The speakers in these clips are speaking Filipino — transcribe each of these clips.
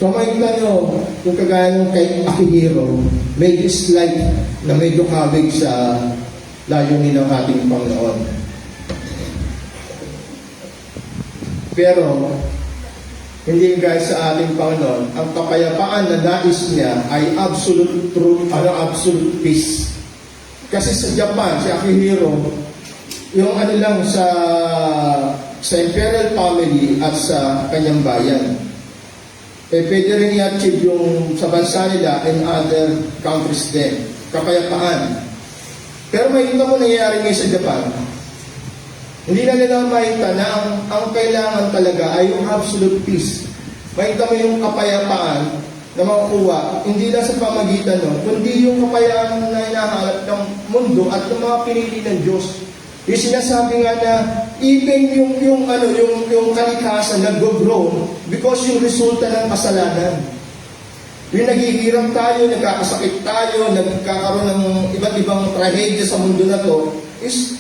So makikita nyo, yung kagaya ng kay Akihiro, medyo slight na medyo kabig sa layunin ng ating Panginoon. Pero, hindi guys sa ating Panginoon, ang kapayapaan na nais niya ay absolute truth, absolute peace. Kasi sa Japan, si Akihiro, yung lang sa imperial family at sa kanyang bayan, pwede rin i-achieve yung sa bansa nila and other countries din. Kapayapaan. Pero makikita mo nangyayari ngayon sa Japan, hindi na nila makita na ang kailangan talaga ay yung absolute peace. Makikita mo yung kapayapaan na makukuha, hindi lang sa pamagitan kundi yung kapayapaan na hinahanap ng mundo at ng mga pinili ng Diyos. Yung sinasabi nga na even yung kalikasan nag-grow because yung resulta ng kasalanan. Yung naghihirap tayo, nagkakasakit tayo, nagkakaroon ng iba't ibang trahedya sa mundo na to,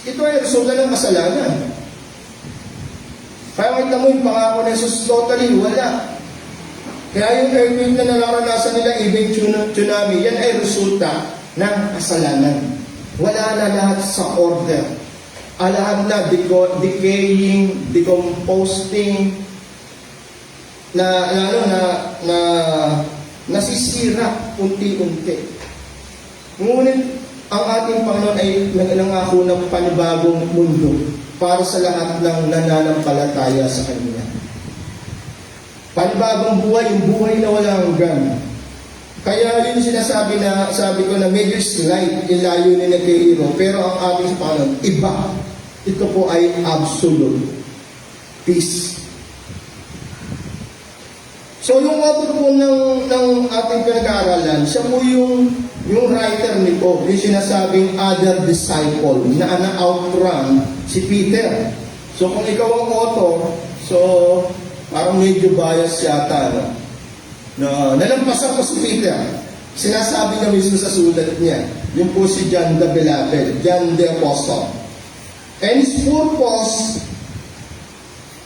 ito ay resulta ng kasalanan. Kaya makita mo yung pangako ng Jesus, totally wala. Kaya yung earthquake na nararanasan nila, even tsunami, yan ay resulta ng kasalanan. Wala na lahat sa order. Lahat na decaying, decomposing, nasisira unti-unti. Ngunit ang ating Panginoon ay nangako ng panibagong mundo para sa lahat ng nananampalataya sa Kanya. Panibagong buhay, yung buhay na walang hanggan. Kaya yun sabi ko na medyo slight ilayo ni Akihiro, pero ang ating Panginoon, iba. Ito po ay absolute peace. So yung author po ng ating pinag-aaralan, siya po yung writer nito, yung sinasabing other disciple na na-outrun si Peter. So kung ikaw ang author, so parang medyo bias yata, no? Nalampasan ko si Peter. Sinasabi niya mismo sa sulat niya, yung po si John the Beloved, John the Apostle. And his purpose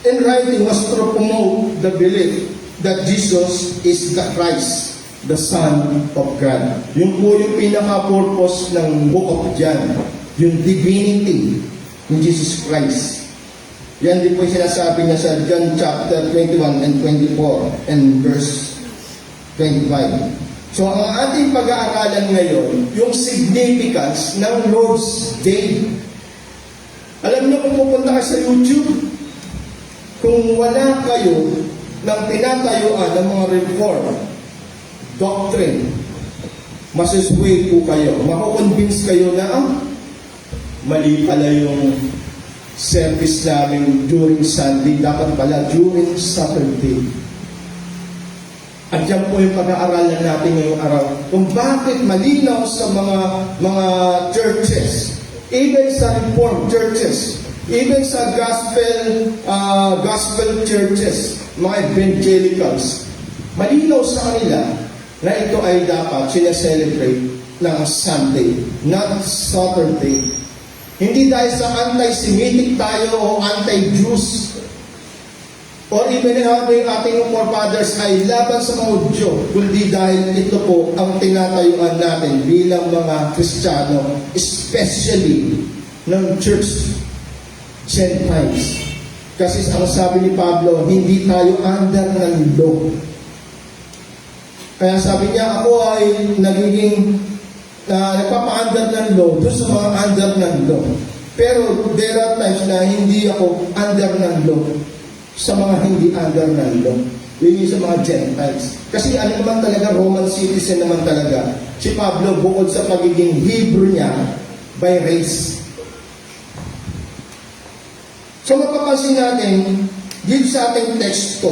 in writing was to promote the belief that Jesus is the Christ, the Son of God. Yung po yung pinaka-purpose ng Book of John, yung divinity ni Jesus Christ. Yan din po yung sinasabi niya sa John chapter 21 and 24 and verse 25. So ang ating pag-aaralan ngayon, yung significance ng Lord's Day. Alam niyo kung pupunta ka sa YouTube, kung wala kayo ng tinatayuan ng mga reform, doctrine, masisway po kayo. Mako-convince kayo na, mali pala yung service namin during Sunday, dapat pala during Saturday. At yan po yung pag-aaralan natin ngayong araw. Kung bakit malinaw sa mga churches, even sa Reformed churches, even sa gospel churches, mga evangelicals, malinaw sa kanila na ito ay dapat sinaselebrate ng Sunday, not Saturday. Hindi dahil sa anti-Semitic tayo o anti-Jews, or even yung ating forefathers ay laban sa mga Hudyo, kundi dahil ito po ang tinatayuan natin bilang mga Kristiyano, especially ng Church Gentiles. Kasi ang sabi ni Pablo, hindi tayo under ng law. Kaya sabi niya, ako ay nagiging nagpapa-under ng law doon sa mga under ng law. Pero there are times na hindi ako under ng law sa mga hindi under ng law. Yun yung sa mga Gentiles. Kasi ano naman talaga, Roman citizen naman talaga. Si Pablo, bukod sa pagiging Hebrew niya, by race. So mapapansin natin, dito sa ating teksto,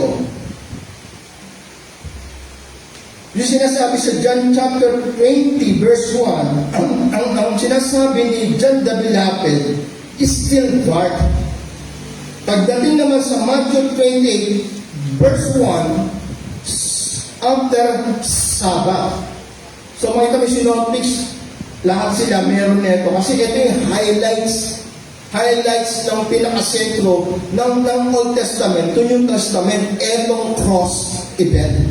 yung sinasabi sa John chapter 20 verse 1, ang sinasabi ni John the Beloved is still dark. Pagdating naman sa Matthew 28 verse 1, after Sabbath. So makita mo synoptics, lahat sila meron nito. Kasi ito yung highlights ng pinakasentro ng Old Testament to New Testament, etong cross event.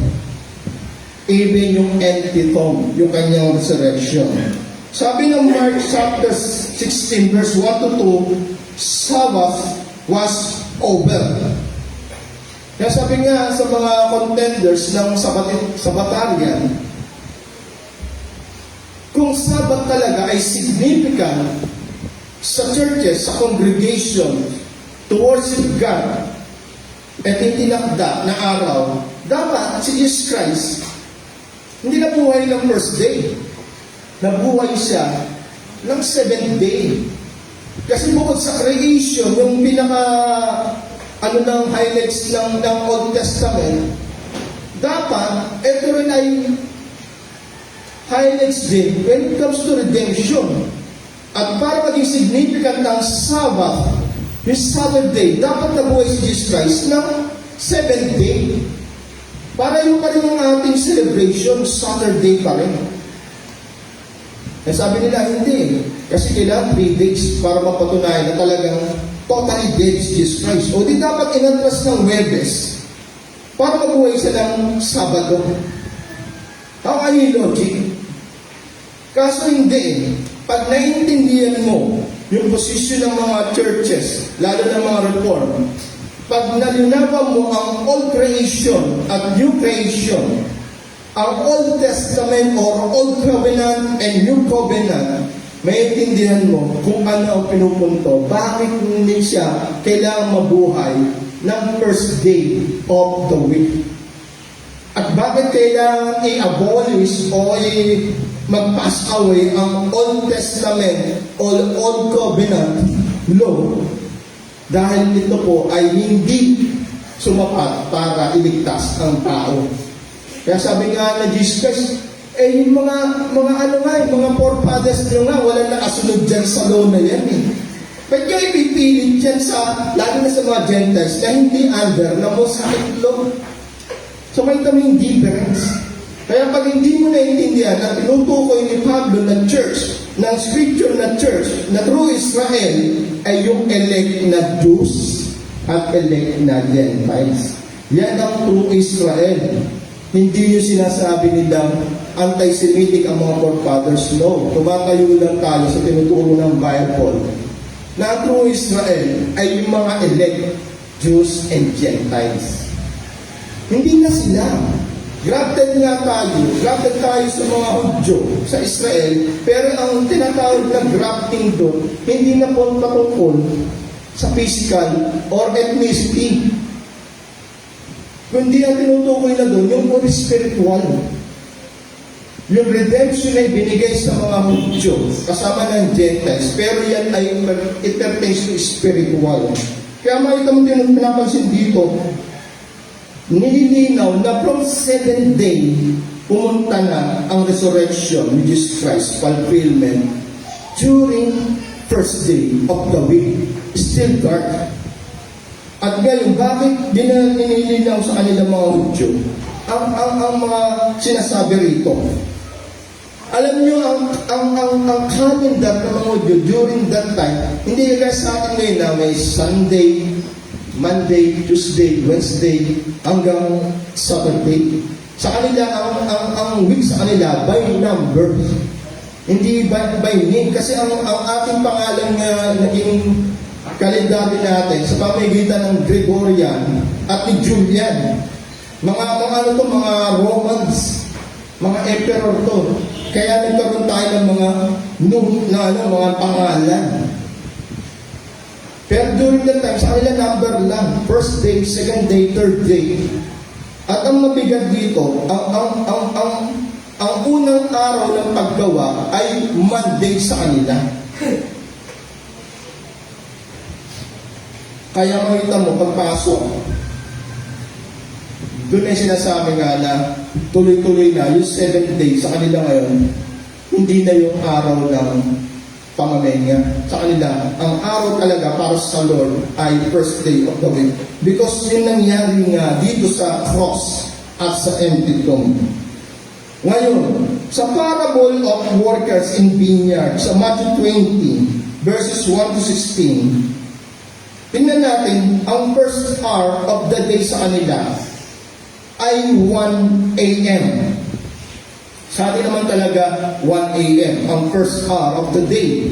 even yung empty tomb, yung kanyang resurrection. Sabi ng Mark chapter 16 verse 1 to 2, Sabbath was over. Kaya sabi nga sa mga contenders ng Sabbatarian, kung Sabbath talaga ay significant sa churches, sa congregation, to worship God, at itinakda na araw, dapat si Jesus Christ hindi nabuhay ng first day. Nabuhay siya ng seventh day. Kasi bukod sa creation, yung pinaka ng highlights ng Old Testament, dapat ito rin ay highlights din when it comes to redemption. At para maging significant ng Sabbath, yung Saturday, dapat nabuhay si Jesus Christ ng seventh day. Para yung pa rin ang ating celebration, Saturday pa rin. Eh sabi nila, hindi. Kasi kailangan 3 days para mapatunayan na talagang totally dead si Jesus Christ. O di dapat inatras ng Webes para mabuhay siya ng Sabado. How are you logic? Kaso hindi. Pag naiintindihan mo yung posisyon ng mga churches, lalo ng mga reform, pag nalinawan mo ang old creation at new creation, ang Old Testament or Old Covenant and New Covenant, maiintindihan mo kung ano ang pinupunto, bakit hindi siya kailangang mabuhay ng first day of the week. At bakit kailangan i-abolish o mag-pass away ang Old Testament o Old Covenant law, dahil ito po ay hindi sumapat para iligtas ang tao. Kaya sabi nga na Jesus Christ, yung mga forefathers nyo nga, walang nakasunod dyan sa law na yan eh. Ba't kayo ipipilit dyan sa, lalo na sa mga Gentiles, na hindi under na Mosaic law? So may kaming difference. Kaya pag hindi mo naiintindihan na tinutukoy ni Pablo na church, ng scripture na church, na true Israel, ay yung elect na Jews at elect na Gentiles. Yan ang true Israel. Hindi yung sinasabi nilang anti-Semitic ang mga forefathers. No. Tumatayo lang tayo sa tinuturo ng Bible. Na true Israel ay yung mga elect, Jews and Gentiles. Hindi na sila. Grafted nga tayo sa mga Hudyo, sa Israel, pero ang tinatawag na grafting doon, hindi na po patungkol sa physical or ethnicity. Kundi ang tinutukoy na doon, yung puro spiritual. Yung redemption ay binigay sa mga Hudyo, kasama ng Gentiles, pero yan ay it pertains to spiritual. Kaya makita mo din ang pinapansin dito, nililinaw na from 7th day, pumunta na ang resurrection ni Jesus Christ, fulfillment, during first day of the week. Still dark. At ngayon, bakit nililinaw sa kanila mga Hudyo ang mga sinasabi rito? Alam nyo, ang calendar ng mga Hudyo during that time, hindi kaya sa atin ngayon na may Sunday, Monday, Tuesday, Wednesday, hanggang Saturday. Sa kanila, ang week sa kanila, by number. Hindi by name. Kasi ang ating pangalan nga naging kalendaryo natin sa pamamagitan ng Gregorian at ni Julian. Mga Romans, mga emperor to. Kaya nagkaroon tayo ng mga pangalan. Pero during that time, sa kanila number lang. First day, second day, third day. At ang mabigat dito, ang unang araw ng paggawa ay Monday sa kanila. Kaya makita mo, pagpasok, doon ay sinasabi nga na tuloy-tuloy na, yung 7th day sa kanila ngayon, hindi na yung araw ng pamamenya. Sa kanila, ang araw talaga para sa Lord ay first day of the week. Because yun nangyari nga dito sa cross at sa empty tomb. Ngayon, sa parable of workers in vineyard, sa Matthew 20, verses 1 to 16, tingnan natin, ang first hour of the day sa kanila ay 1 a.m. Sa atin naman talaga, 1 a.m. ang first hour of the day.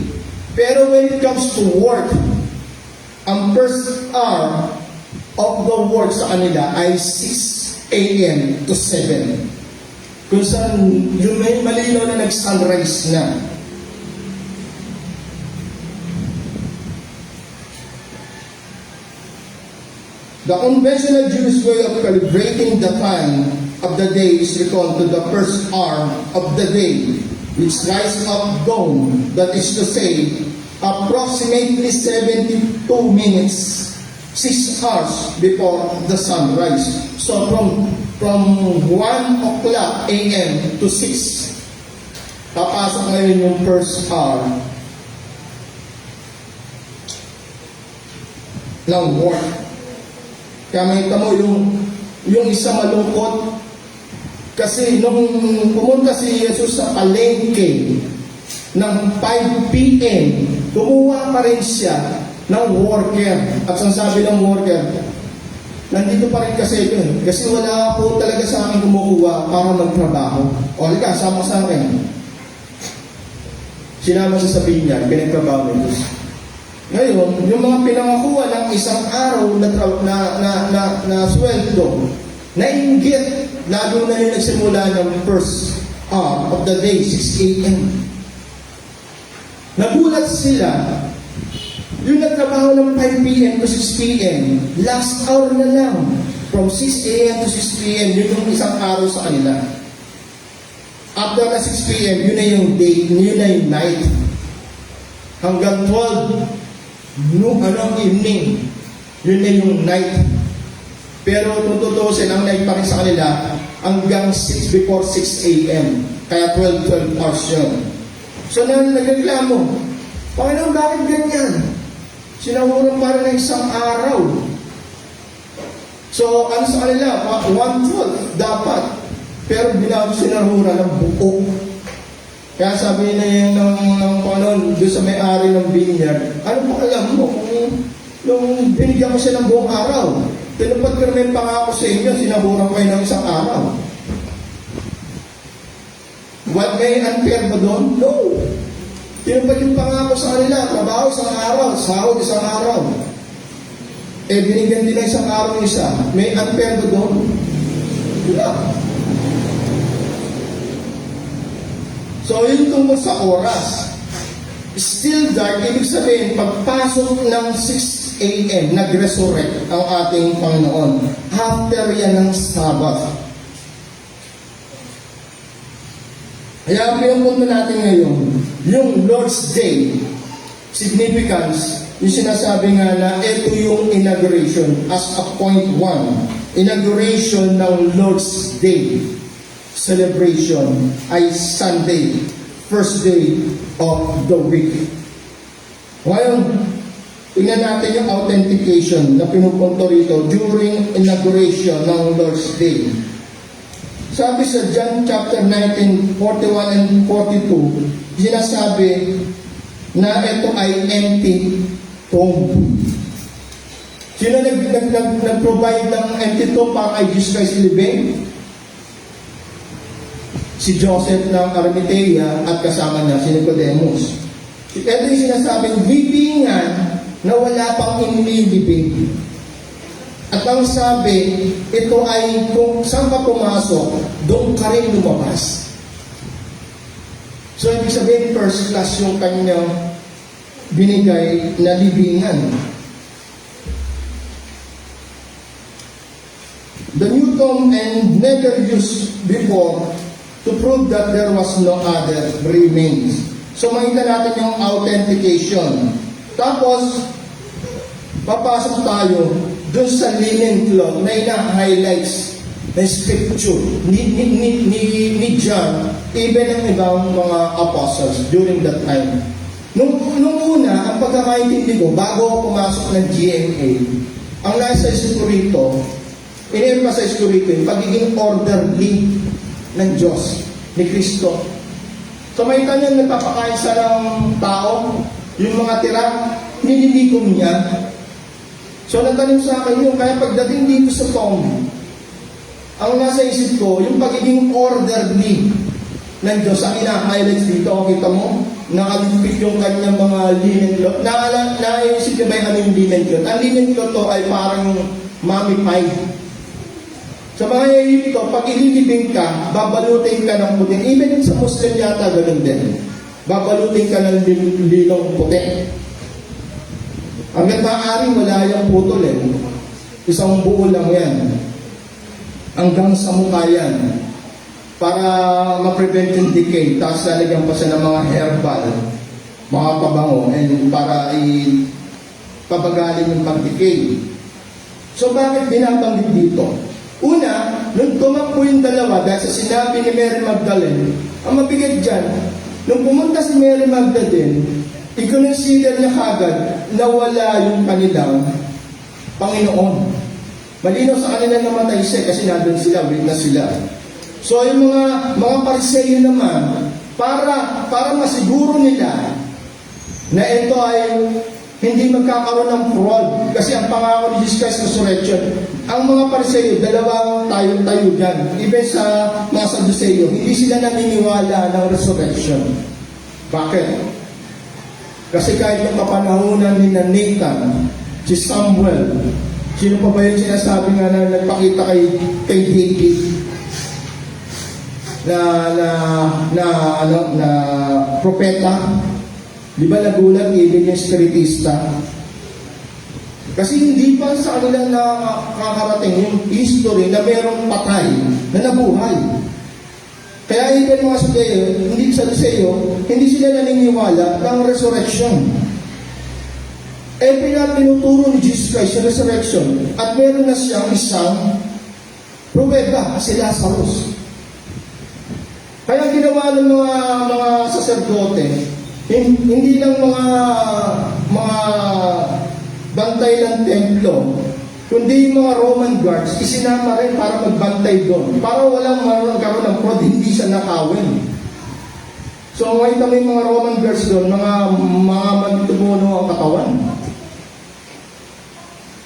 Pero when it comes to work, ang first hour of the work sa kanila ay 6 a.m. to 7. Kung saan yung may malinaw na nag-sunrise na. The conventional Jewish way of calibrating the time of the day is reckoned to the first hour of the day, which rise up dawn, that is to say, approximately 72 minutes, 6 hours before the sunrise. So from 1 o'clock a.m. to 6, papasok ngayon yung first hour ng work. Kaya makita mo yung isa malungkot kasi nung pumunta si Jesus sa palengke ng 5 p.m., kumuha pa rin siya ng worker. At ang sabi ng worker, nandito pa rin kasi ito kasi wala po talaga sa akin kumukuha para magtrabaho. O halika, sama sa akin. Sinama siya sa binyag, pinagtrabaho ni Jesus. Ngayon, yung mga pinangakuha ng isang araw na sweldo, nainggit, lalo na yung nagsimula ng first hour of the day, 6 a.m. Nagulat sila, yung nagtrabaho ng 5 p.m. to 6 p.m., last hour na lang, from 6 a.m. to 6 p.m., yun yung isang araw sa kanila. After na 6 p.m., yun na yung day, yun na yung night. Hanggang 12, evening, yun na yung night. Pero kung tutusin, ang night pa rin sa kanila hanggang 6 before 6 a.m. Kaya 12 hours yun. So nagreklamo, Panginoon, bakit ganyan? Sinahuran pa rin ng isang araw. So ano sa kanila? 1/12 dapat. Pero binago sinahuran ng buo. Kaya sabi na yun ng Panginoon doon sa may-ari ng vineyard, ano pa alam mo kung nung binigyan ko siya ng buong araw, tinupad ko naman pangako sa inyo, sinaburan kayo ng isang araw. What may unfair ba doon? No. Tinupad yung pangako sa kanila, trabaho isang araw, sahod isang araw. Binigyan din ng isang araw isa. May unfair ba doon? Wala. So, yun tungkol sa oras. Still dark, ibig sabihin, pagpasok ng 6 a.m., nag-resurrect ang ating Panginoon. After yan ng Sabbath. Kaya pinupunto natin ngayon, yung Lord's Day, significance, yung sinasabi nga na ito yung inauguration as a point 1. Inauguration ng Lord's Day. Celebration ay Sunday, first day of the week. Ngayon, tingnan natin yung authentication na pinupunto rito during inauguration ng Lord's Day. Sabi sa John chapter 19, 41 and 42, sinasabi na ito ay empty tomb. Sino nag-provide ng empty tomb para kay Jesus Christ living? Si Joseph ng Arimathea at kasama niya si Nicodemus. Ito yung sinasabing libingan na wala pang inilibing. At ang sabi, ito ay kung saan ka pumasok, doon ka rin lumabas. So, ibig sabihin, first class yung kanyang binigay na libingan. The new tomb and never used before to prove that there was no other remains. So, makita natin yung authentication. Tapos, papasok tayo dun sa linen cloth na ina-highlights na scripture ni John, even ang ibang mga apostles during that time. Nung una, ang pagkakaintindi ko, bago ako pumasok ng GMA, ang nasa isip ko rito, in-emphasize ko rito yung pagiging orderly ng Diyos, ni Kristo. So may kanyang nagpapakain sa ng tao, yung mga tira, nililikom niya. So natanim sa akin yun, kaya pagdating dito sa tomb, ang nasa isip ko, yung pagiging orderly ng Diyos. Ang ina-highlights dito, kita mo, nakaligpit yung kanyang mga linen cloth. Naisip niyo ba yung ano yung linen cloth? Ang linen cloth to ay parang mummified. Sa mga yayip to, pag ililibing ka, babalutin ka ng puti. Even sa Muslim yata, ganun din. Babalutin ka ng linong puti. Hanggang maaaring wala yung putol eh. Isang buo lang yan. Hanggang sa mukha yan. Para ma-prevent yung decay. Tapos lalagyan pa siya ng mga herbal, mga pabango, and para pabagalin yung pag-decay. So bakit binabanggit dito? Una, nung tumakbo yung dalawa, dahil sa sinabi ni Mary Magdalene, ang mabigat dyan, nung pumunta si Mary Magdalene, i-consider niya kagad na wala yung kanilang Panginoon. Malinaw sa kanila namatay siya kasi nandun sila, witness sila. So yung mga Pariseyo naman, para masiguro nila na ito ay hindi magkakaroon ng fraud. Kasi ang pangako ni Jesus Christ resurrection, ang mga Pariseyo, dalawang tayo dyan. Even sa mga Sadduceo, hindi sila naniniwala ng resurrection. Bakit? Kasi kahit yung kapanahunan ni Nathan, si Samuel, sino pa ba yung sinasabi nga na nagpakita kay David na propeta? Di ba nagulat even yung spiritista? Kasi hindi pa sa kanila nakakarating yung history na mayroong patay na nabuhay. Kaya even mga Sadduceo, hindi sila naniniwala ng resurrection. Tinuturo ni Jesus Christ yung resurrection at meron na siyang isang pruweba, si Lazarus. Kaya ginawa ng mga saserdote, hindi lang mga bantay ng templo, kundi yung mga Roman guards, isinama rin para magbantay doon. Para walang magkaroon ng fraud, hindi siya nakawin. So, makita mo yung mga Roman guards doon, mga magtumuno ang katawan.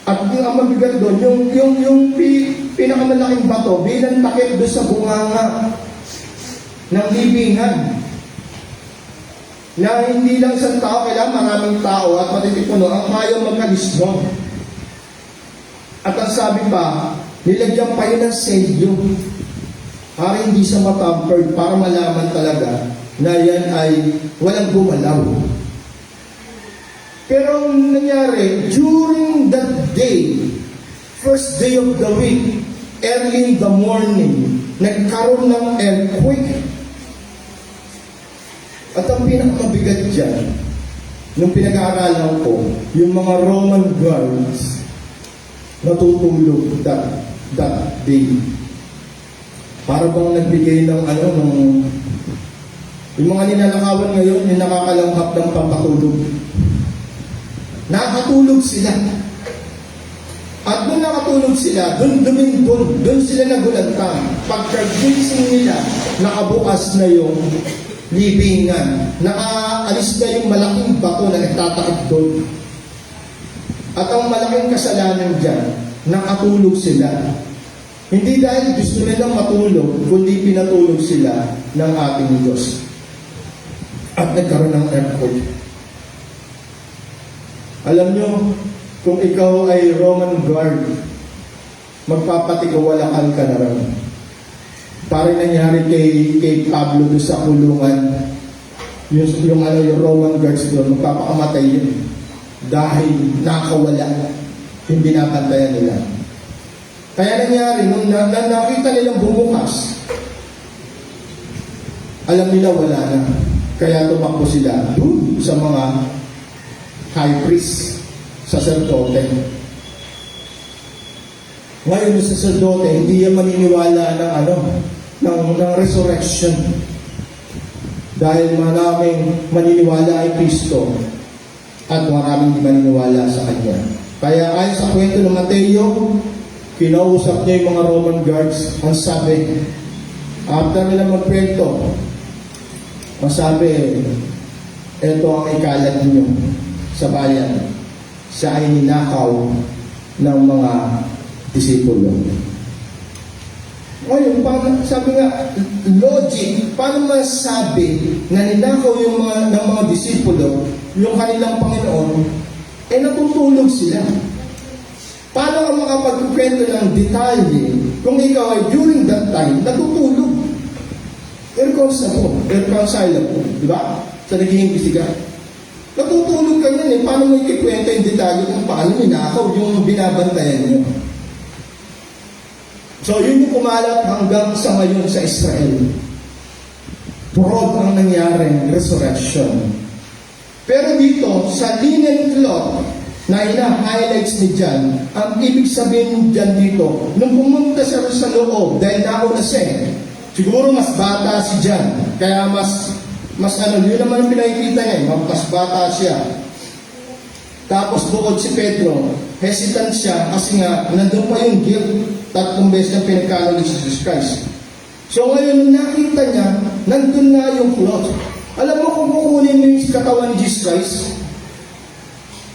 At ang mabigat doon, yung pinakamalaking bato, bilang takip doon sa bunganga ng libingan. Na hindi lang isang tao, kailangan maraming tao at matitipuno ang kaya magkalisdong. At ang sabi pa, nilagyan pa yun ng selyo para hindi siya matampered, para malaman talaga na yan ay walang gumalaw. Pero ang nangyari, during that day, first day of the week, early in the morning, nagkaroon ng earthquake. At ang pinakamabigat dyan, nung pinag-aaralan ko, yung mga Roman guards natutulog that day. Para bang nagbigay ng yung mga ninanakawan ngayon, yung nakakalanghap ng pampatulog. Nakatulog sila. At nung nakatulog sila, doon sila nagulantang. Pagkagising nila, nakabukas na yung libingan. Nakaalis na yung malaking bato na nagtatakip doon. At ang malaking kasalanan dyan, nakatulog sila. Hindi dahil gusto nilang matulog, kundi pinatulog sila ng ating Diyos. At nagkaroon ng earthquake. Alam nyo, kung ikaw ay Roman guard, magpapatigawalaan ka na rin. Parang nangyari kay Pablo doon sa kulungan, yung Roman guards doon, magpapakamatay yun. Dahil nakawala, hindi napantayan nila. Kaya nangyari, nung nakita nilang bumukas, alam nila wala na. Kaya tumakbo sila doon sa mga high priest, sacerdote. Ngayon yung sacerdote, hindi yan maniniwala ng resurrection. Dahil maraming maniniwala ay Kristo at maraming hindi maniniwala sa Kanya. Kaya ayon sa kwento ng Mateo, kinausap niya yung mga Roman guards. Ang sabi, after nila magkwento, ang sabi, ito ang ikalat niyo sa bayan. Siya ay ninakaw ng mga disipulo. Ngayon, sabi nga, logic, paano masabi na ninakaw yung ng mga disipulo, yung kanilang Panginoon, natutulog sila? Paano ka makapagkwento ng detalye kung ikaw ay during that time, natutulog? Irreconcilable, di ba? Sa naging imbestiga. Natutulog ka yan paano mo ikikwento yung detalye kung paano ninakaw yung binabantayan nyo? So, yun yung kumalat hanggang sa ngayon sa Israel. Prod ang nangyaring resurrection. Pero dito, sa linen cloth na ina-highlights ni John, ang ibig sabihin dyan dito, nung pumunta siya sa loob, dahil nauna siya, siguro mas bata si John, kaya yun naman ang pinakikita niya, mas bata siya. Tapos bukod si Pedro, hesitant siya kasi nga, nandun pa yung guilt, 3 beses na pinagkano ni Jesus Christ. So ngayon, nakita niya, nandun na yung cloth. Alam mo kung kukunin mo yung katawan ni Jesus Christ,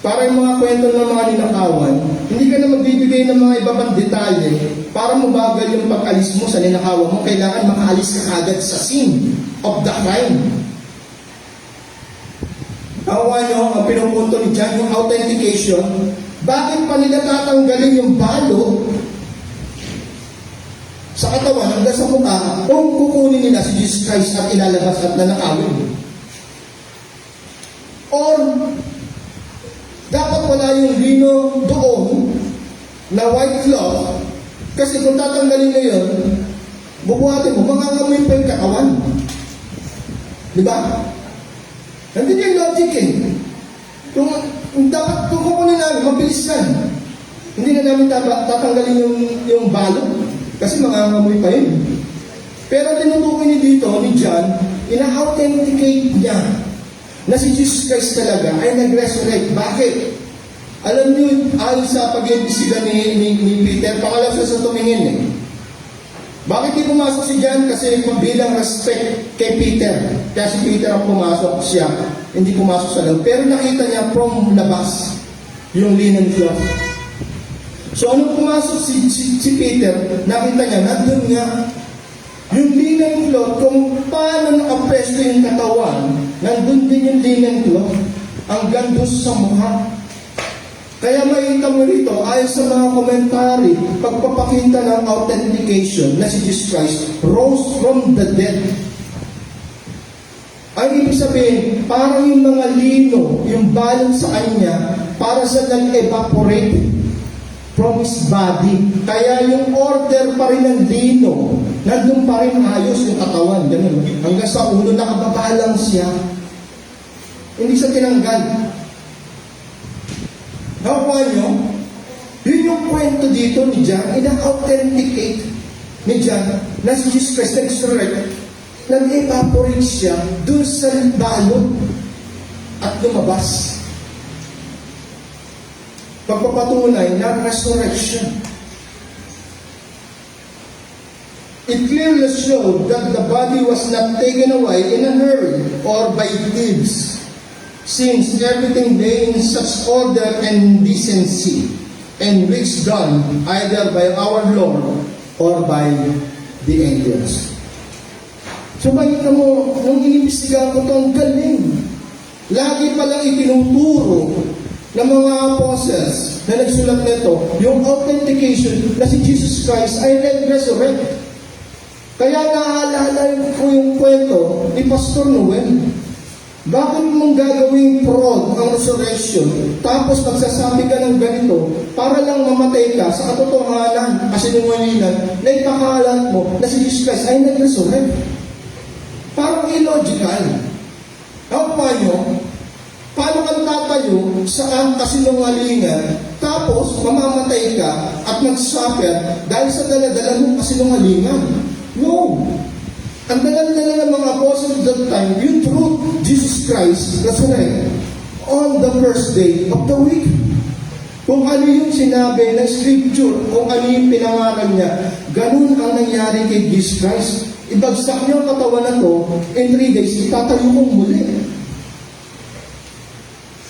para yung mga kwento ng mga ninakawan, hindi ka na magbibigay ng mga iba pang detalye para mabagal yung pag-alis mo sa ninakawan mo. Kailangan makaalis ka agad sa scene of the crime. Nakuha nyo, ang pinupunto ni John, yung authentication, bakit pa nila tatanggalin yung balo sa katawan hanggang sa mukha kung kukunin nila si Jesus Christ at ilalabas at nanakawin? Or, dapat wala yung lino doon na white cloth kasi kung tatanggalin mo yun, bubuhatin mo, mangangamoy pa yung katawan. Di ba? Nandun yung logic Kung dapat kukunin namin, mabilis lang. Hindi na namin tatanggalin yung balot kasi mangangamoy pa yun. Pero tinutukoy ni dito, ni John, ina-authenticate niya na si Jesus Christ talaga ay nag-resurrect. Bakit? Alam niyo, ayon sa pag-iimbestiga ni Peter, pangalaw siya sa tumingin Bakit di pumasok si John? Kasi bilang respect kay Peter. Kaya si Peter ang pumasok, siya hindi pumasok sa loob. Pero nakita niya from labas yung linen cloth. So anong pumasok si Peter, nakita niya, nandun nga yung linen cloth, kung paano nakapresto yung katawan, nandun din yung linen cloth, hanggang doon sa mukha. Kaya makita mo rito, ayon sa mga komentary, pagpapakita ng authentication na si Jesus Christ rose from the dead. Ang ibig sabihin, parang yung mga lino, yung balance sa kanya, para sa nag-evaporate from his body. Kaya yung order pa rin ng lino, nandun pa rin ayos yung katawan. Ganun. Hanggang sa ulo, nakababa lang siya. Hindi siya tinanggal. Nakuha nyo? Yun yung kwento dito ni John, ina-authenticate ni John na si Jesus Christ nag-resurrect, nag-evaporate siya dun sa balot at lumabas. Pagpapatunay ng resurrection. It clearly showed that the body was not taken away in a hurry or by thieves, since everything lay in such order and decency, and which done either by our Lord or by the angels. So makita mo, nung inimbestigahan ko ito, ang galing. Lagi palang itinuturo ng mga apostles na nagsulat nito, yung authentication na si Jesus Christ ay nag-resurrect. Kaya naalala ko yung kwento ni Pastor Noel. Bakit mong gagawing fraud ang resurrection, tapos magsasabi ka ng ganito, para lang mamatay ka sa katotohanan, kasinungalingan, na ipakalat mo na si Jesus Christ ay nag-resurrect? Parang illogical. Paano kang tatayo sa kasinungalingan, tapos mamamatay ka at mag-suffer dahil sa daladala mong kasinungalingan? No! Ang daladala ng mga apostles of that time, yung truth, Jesus Christ, resurrect on the first day of the week. Kung ano yung sinabi ng scripture, kung ano yung pinangaral niya, ganun ang nangyari kay Jesus Christ. Ibagsak niyo ang katawan na to, in 3 days, itatayo kong muli.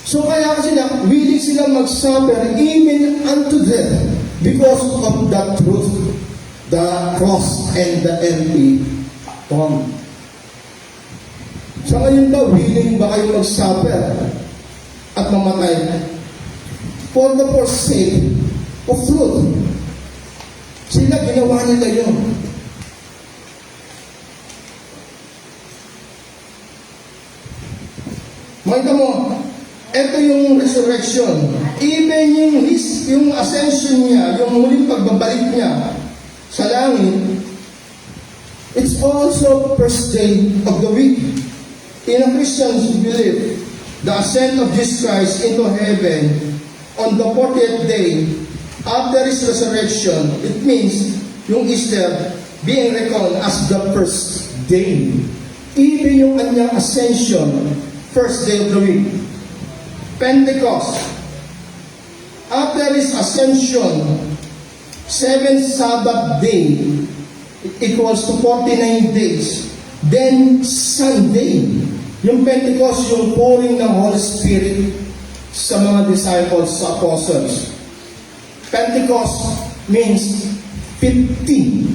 So kaya sila, willing sila mag-suffer even unto death because of that truth. the cross and the empty tomb. Sa ngayon daw, willing ba kayo mag-suffer at mamatay for the forsake of truth? Sila, ginawa nila yun. Makita mo, ito yung resurrection. Even yung ascension niya, yung muling pagbabalik niya sa langit, it's also first day of the week. In a Christian's belief, the ascent of Jesus Christ into heaven on the 40th day after His resurrection, it means yung Easter being reckoned as the first day. Even yung kanyang ascension, first day of the week. Pentecost, after His ascension, 7th Sabbath day, it equals to 49 days. Then Sunday, yung Pentecost, yung pouring ng Holy Spirit sa mga disciples, sa apostles. Pentecost means 50.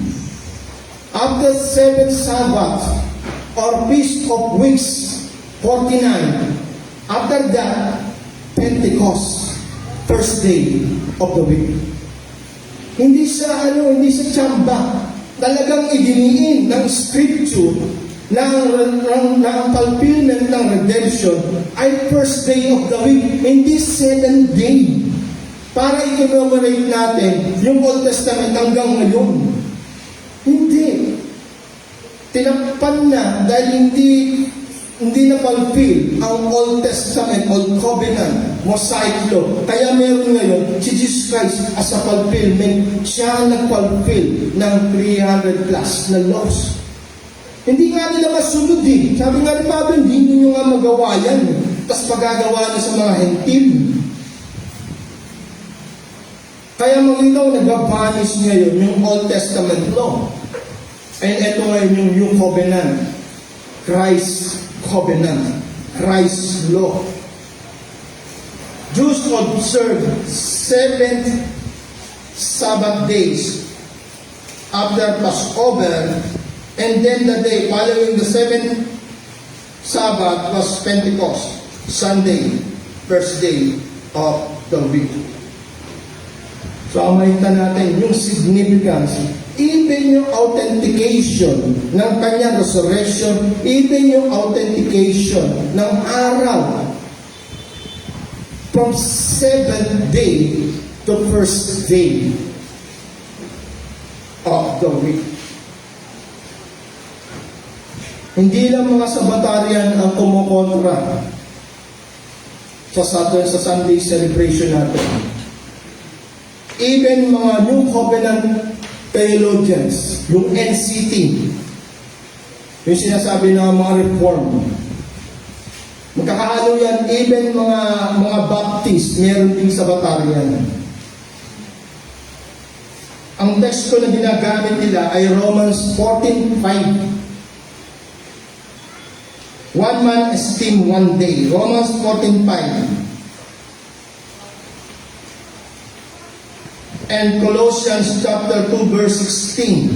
After 7th Sabbath or Feast of Weeks, 49. After that, Pentecost, first day of the week. Hindi sa tsamba. Talagang idiniin ng Scripture na ang fulfillment ng redemption ay first day of the week, hindi seventh day. Para i-commemorate natin yung Old Testament hanggang ngayon. Hindi. Tinakpan na dahil hindi na fulfill ang Old Testament, Old Covenant, Mosaic Law. Kaya meron ngayon si Jesus Christ as a fulfillment. Siya nag-fulfill ng 300 plus na laws. Hindi nga nila masunod eh. Sabi nga ni Pablo, hindi nyo nga magawa yan. Tapos pagagawa na sa mga hentil. Kaya makitaw, nag-vanish ngayon yung Old Testament law. And ito ngayon yung New Covenant. Christ Covenant. Christ law. Jews observe 7 Sabbath days after Passover, and then the day following the 7th Sabbath was Pentecost, Sunday, first day of the week. So, makita natin yung significance, even yung authentication ng kanyang resurrection, even yung authentication ng araw from 7th day to first day of the week. Hindi lang mga Sabbatarian ang kumukontra sa Sunday celebration natin. Even mga New Covenant theologians, yung NCT, yung sinasabi ng mga Reform, magkakaano yan, even mga Baptist, meron din Sabbatarian. Ang teksto na ginagamit nila ay Romans 14:5. One man esteem one day. Romans 14:5. And Colossians chapter 2 verse 16.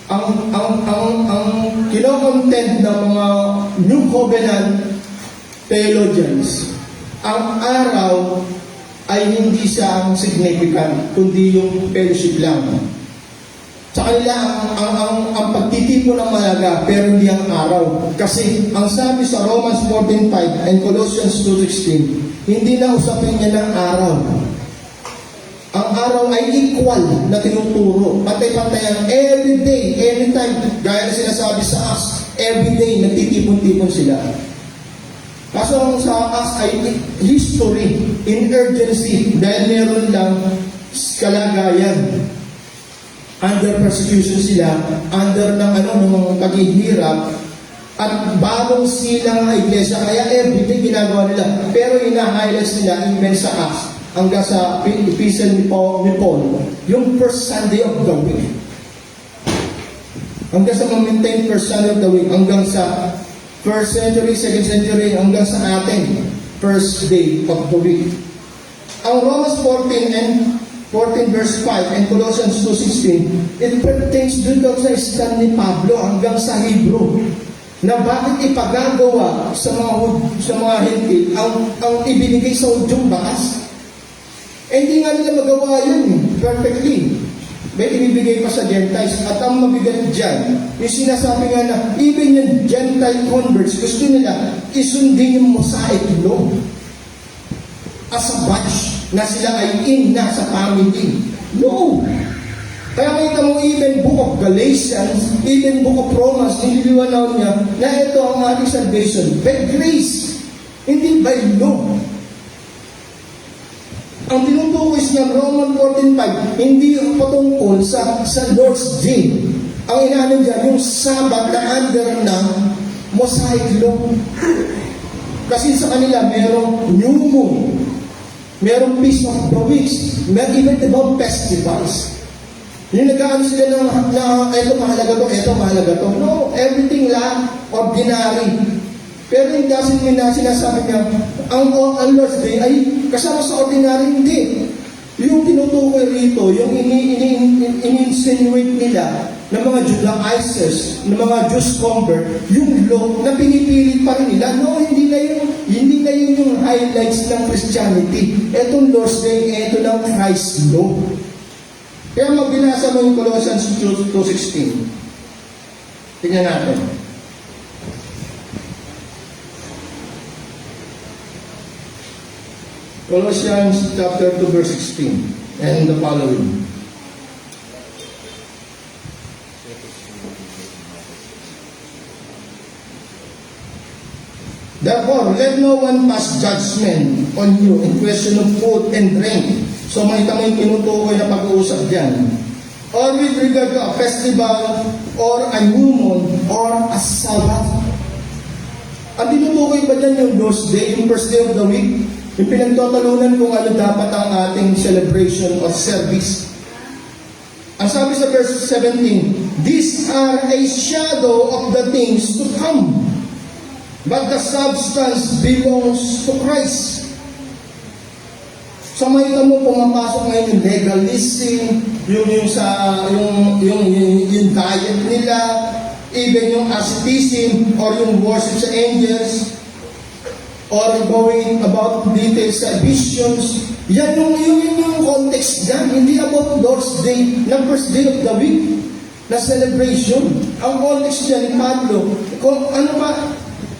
Ang kino-content ng mga New Covenant theologians, ang araw ay hindi siya ang significant, kundi yung fellowship lang. Sa kanila, ang pagtitipon ng malaga, pero hindi ang araw. Kasi, ang sabi sa Romans 14:5 and Colossians 2:16, hindi na usapin niya ng araw. Ang araw ay equal na tinuturo. Pantay-pantayan, every day, anytime. Gaya na sinasabi sa Acts, every day, nagtitipon-tipon sila. Kaso ang sa Acts ay history, in urgency, dahil meron lang kalagayan. Under persecution sila, under ng paghihirap, at bagong silang na iglesia, kaya everyday ginagawa nila. Pero ina-highlights nila, even sa Acts, hanggang sa epistle ni Paul, yung first Sunday of the week. Hanggang sa ma-maintain first Sunday of the week, hanggang sa first century, second century, hanggang sa atin, first day of the week. Ang Romans 14 and 14 verse 5 and Colossians 2:16, it pertains doon daw sa stand ni Pablo hanggang sa Hebrew na bakit ipagagawa sa mga Hentil ang ibinigay sa Hudyong bakas. Hindi nga nila magawa yun perfectly. May ibibigay pa sa Gentiles. At ang mabigat dyan, yung sinasabi nga na even yung Gentile converts, gusto nila isundin yung Mosaic law as a badge na sila ay in na sa family. No! Kaya makita mo even Book of Galatians, even Book of Romans, nililiwanaw niya na ito ang ating salvation by grace, hindi by law. Ang tinutukoy niya, Roman 14:5, hindi patungkol sa Lord's Day. Ang inaano dyan, yung Sabbath na under ng Mosaic law. Kasi sa kanila, merong new moon, merong Feast of the Weeks, merong even ibang festivals. Yung nag-aano sila na eto mahalaga to. No, everything lang, ordinary. Pero yung doesn't mean na sinasabi niya, ang Lord's Day ay kasama sa ordinary, hindi. Yung tinutukoy rito, yung in-insinuate nila ng mga Judaizers, ng mga Jews convert, yung law na pinipilit pa rin nila. No, hindi na yun yung highlights ng Christianity. Etong Lord's Day, ito ng Christ law. Kaya magbinasa mo yung Colossians 2:16. Tingnan natin. Colossians chapter 2 verse 16 and the following. Therefore, let no one pass judgment on you in question of food and drink. So makita mo yung tinutukoy na pag-uusap dyan. Or with regard to a festival, or a new moon, or a Sabbath. Ang tinutukoy ba dyan yung Lord's Day, yung first day of the week? Yung pinagtatalunan kung ano dapat ang ating celebration or service. Ang sabi sa verse 17, these are a shadow of the things to come, but the substance belongs to Christ. So makita mo pumapasok ngayon yung legalism, yung diet nila, even yung asceticism or yung worship sa angels, or going about details sa visions. Yan yung context dyan. Hindi about Lord's Day, na first day of the week, na celebration. Ang context dyan ni Pablo, kung ano pa,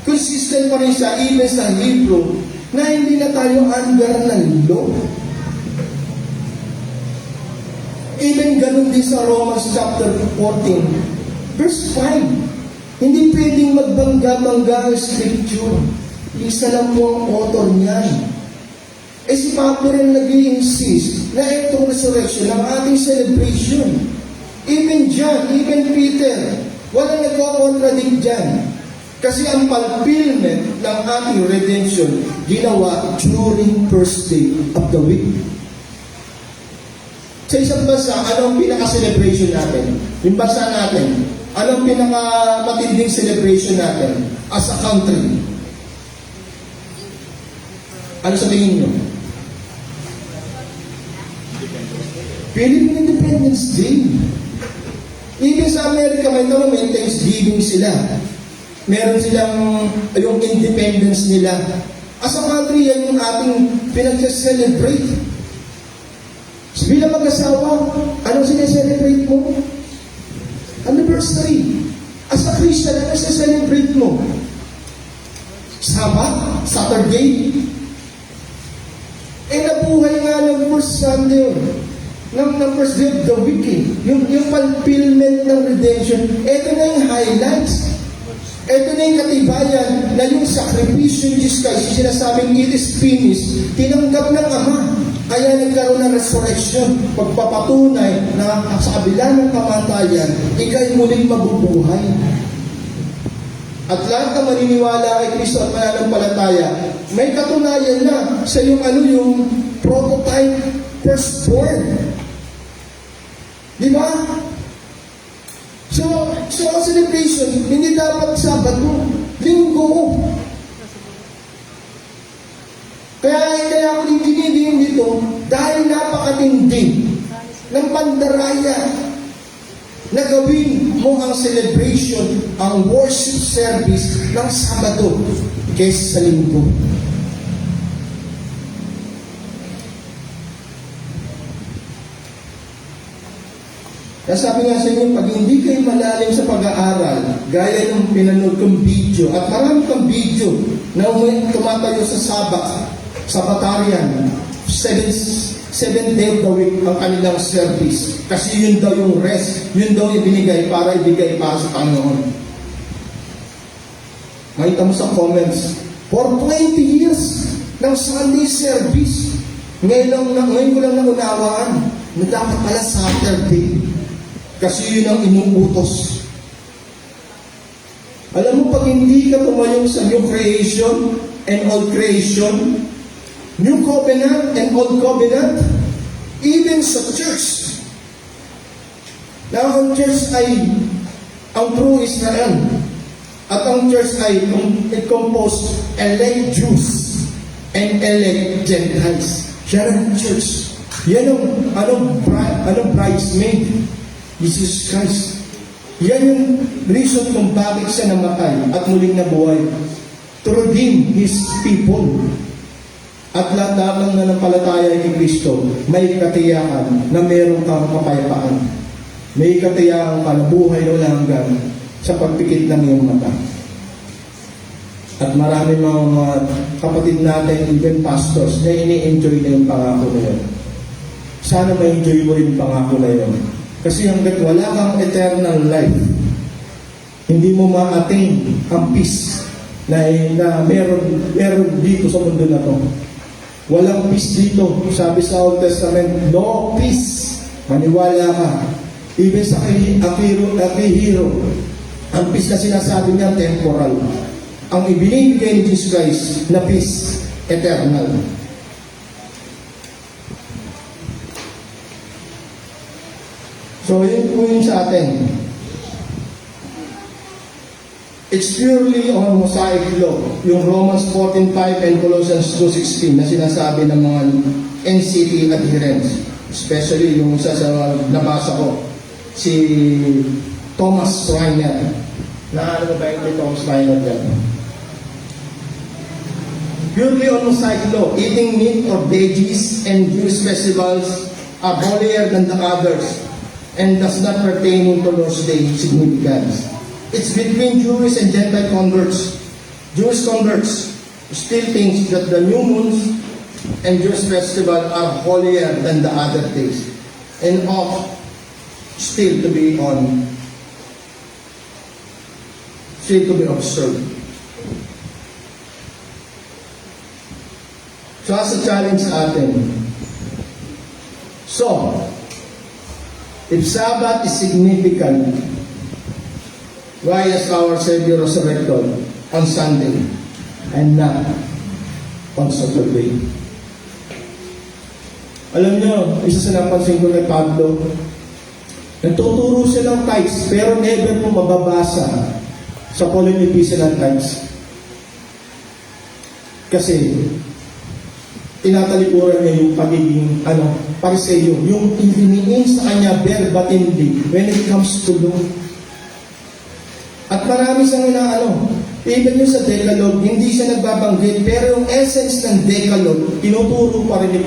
consistent pa rin siya, even sa Hebrew, na hindi na tayo under ng law. Even ganun din sa Romans chapter 14, verse 5. Hindi pwedeng magbangga-bangga ang scripture. Isa lang po ang author niyan. Si Pablo rin nag-i-insist na itong resurrection ng ating celebration. Even John, even Peter, walang nagko-contradict dyan. Kasi ang fulfillment ng ating redemption ginawa during first day of the week. Sa isang bansa, anong pinaka-celebration natin? Yung bansa natin, anong pinaka-matinding celebration natin as a country? Ano sa tingin nyo? Philippine Independence Day. Even sa Amerika, may Thanksgiving sila. Meron silang yung independence nila. As a country, yan yung ating pinag-celebrate. Bilang mag-asawa, anong sineselebrate mo? Anniversary. As a Christian, ano sineselebrate mo? Sabbath? Saturday? Nabuhay nga ng first Sunday, ng first day of the week, yung fulfillment ng redemption. Ito na yung highlights. Ito na yung katibayan na yung sakripisyo ni Jesus Christ, sinasabing it is finished, tinanggap ng Ama. Kaya nagkaroon ng resurrection, pagpapatunay na sa kabila ng kamatayan, ika'y muling mabubuhay. At lahat na maniniwala kay Kristo at mananampalataya, may katunayan na sa yung prototype firstborn. Di ba? So ang celebration, hindi dapat Sabado, Linggo. Kaya ako din dinidiin dito, dahil napakatindi ng pandaraya na gawin mo ang celebration, ang worship service ng Sabado kaysa sa Linggo. Kaya sabi nga sa inyo, pag hindi kayo malalim sa pag-aaral, gaya ng pinanood kong video, at marami kang video na tumatayo sa Sabatarian, 7 day of the week ang kanilang service. Kasi yun daw yung rest, yun daw yung binigay para ibigay para sa Panginoon. Makita mo sa comments, for 20 years ng Sunday service, ngayon ko lang naunawaan na dapat pala Saturday. Kasi yun ang inuutos. Alam mo, pag hindi ka pumayong sa new creation and old creation, new covenant and old covenant, even sa church. Now, ang church ay ang true Israel. At ang church ay composed elect Jews and elect Gentiles. Yan ang church. Yan ang bridesmaid. Jesus Christ. Yan yung reason kung bakit siya namatay at muling nabuhay. To redeem His people. At lahat ng nanampalataya kay Kristo, may katiyakan na meron kang kapayapaan. May katiyakan ka na buhay na walang hanggan sa pagpikit ng iyong mata. At marami mga kapatid natin, even pastors, na ini-enjoy na yung pangako na yun. Sana ma-enjoy mo rin yung pangako na yun. Kasi hanggat wala kang eternal life, hindi mo ma-attain ang peace na meron dito sa mundo na to. Walang peace dito. Sabi sa Old Testament, no peace. Maniwala ka. Even sa Akihiro, ang peace na sinasabi niya, temporal. Ang ibinibigay ni Jesus Christ na peace, eternal. So, yun po yun sa atin. It's purely on Mosaic law. Yung Romans 14:5 and Colossians 2:16 na sinasabi ng mga NCT adherents. Especially yung isa sa nabasa ko, si Thomas Reiner. Naano ba yung Thomas Reiner dyan? Purely on Mosaic law, eating meat or veggies and Jewish festivals are holier than the others and does not pertain to Lord's Day significance. It's between Jewish and Gentile converts. Jewish converts still think that the new moons and Jewish festival are holier than the other days and ought still to be observed. So as a challenge sa atin. So, if Sabbath is significant, why is our Savior resurrected on Sunday and not on Saturday? Alam niyo, isa sa napansin ko kay Pablo, nagtuturo siya ng tithes, pero never mo mababasa sa Pauline Epistle ng tithes. Kasi, tinatalikuran niya yung pagiging, Pariseo, yung ininiin sa kanya verbatimly when it comes to law. At marami siyang even yung sa Decalogue, hindi siya nagbabanggit, pero yung essence ng Decalogue, tinuturo pa rin ni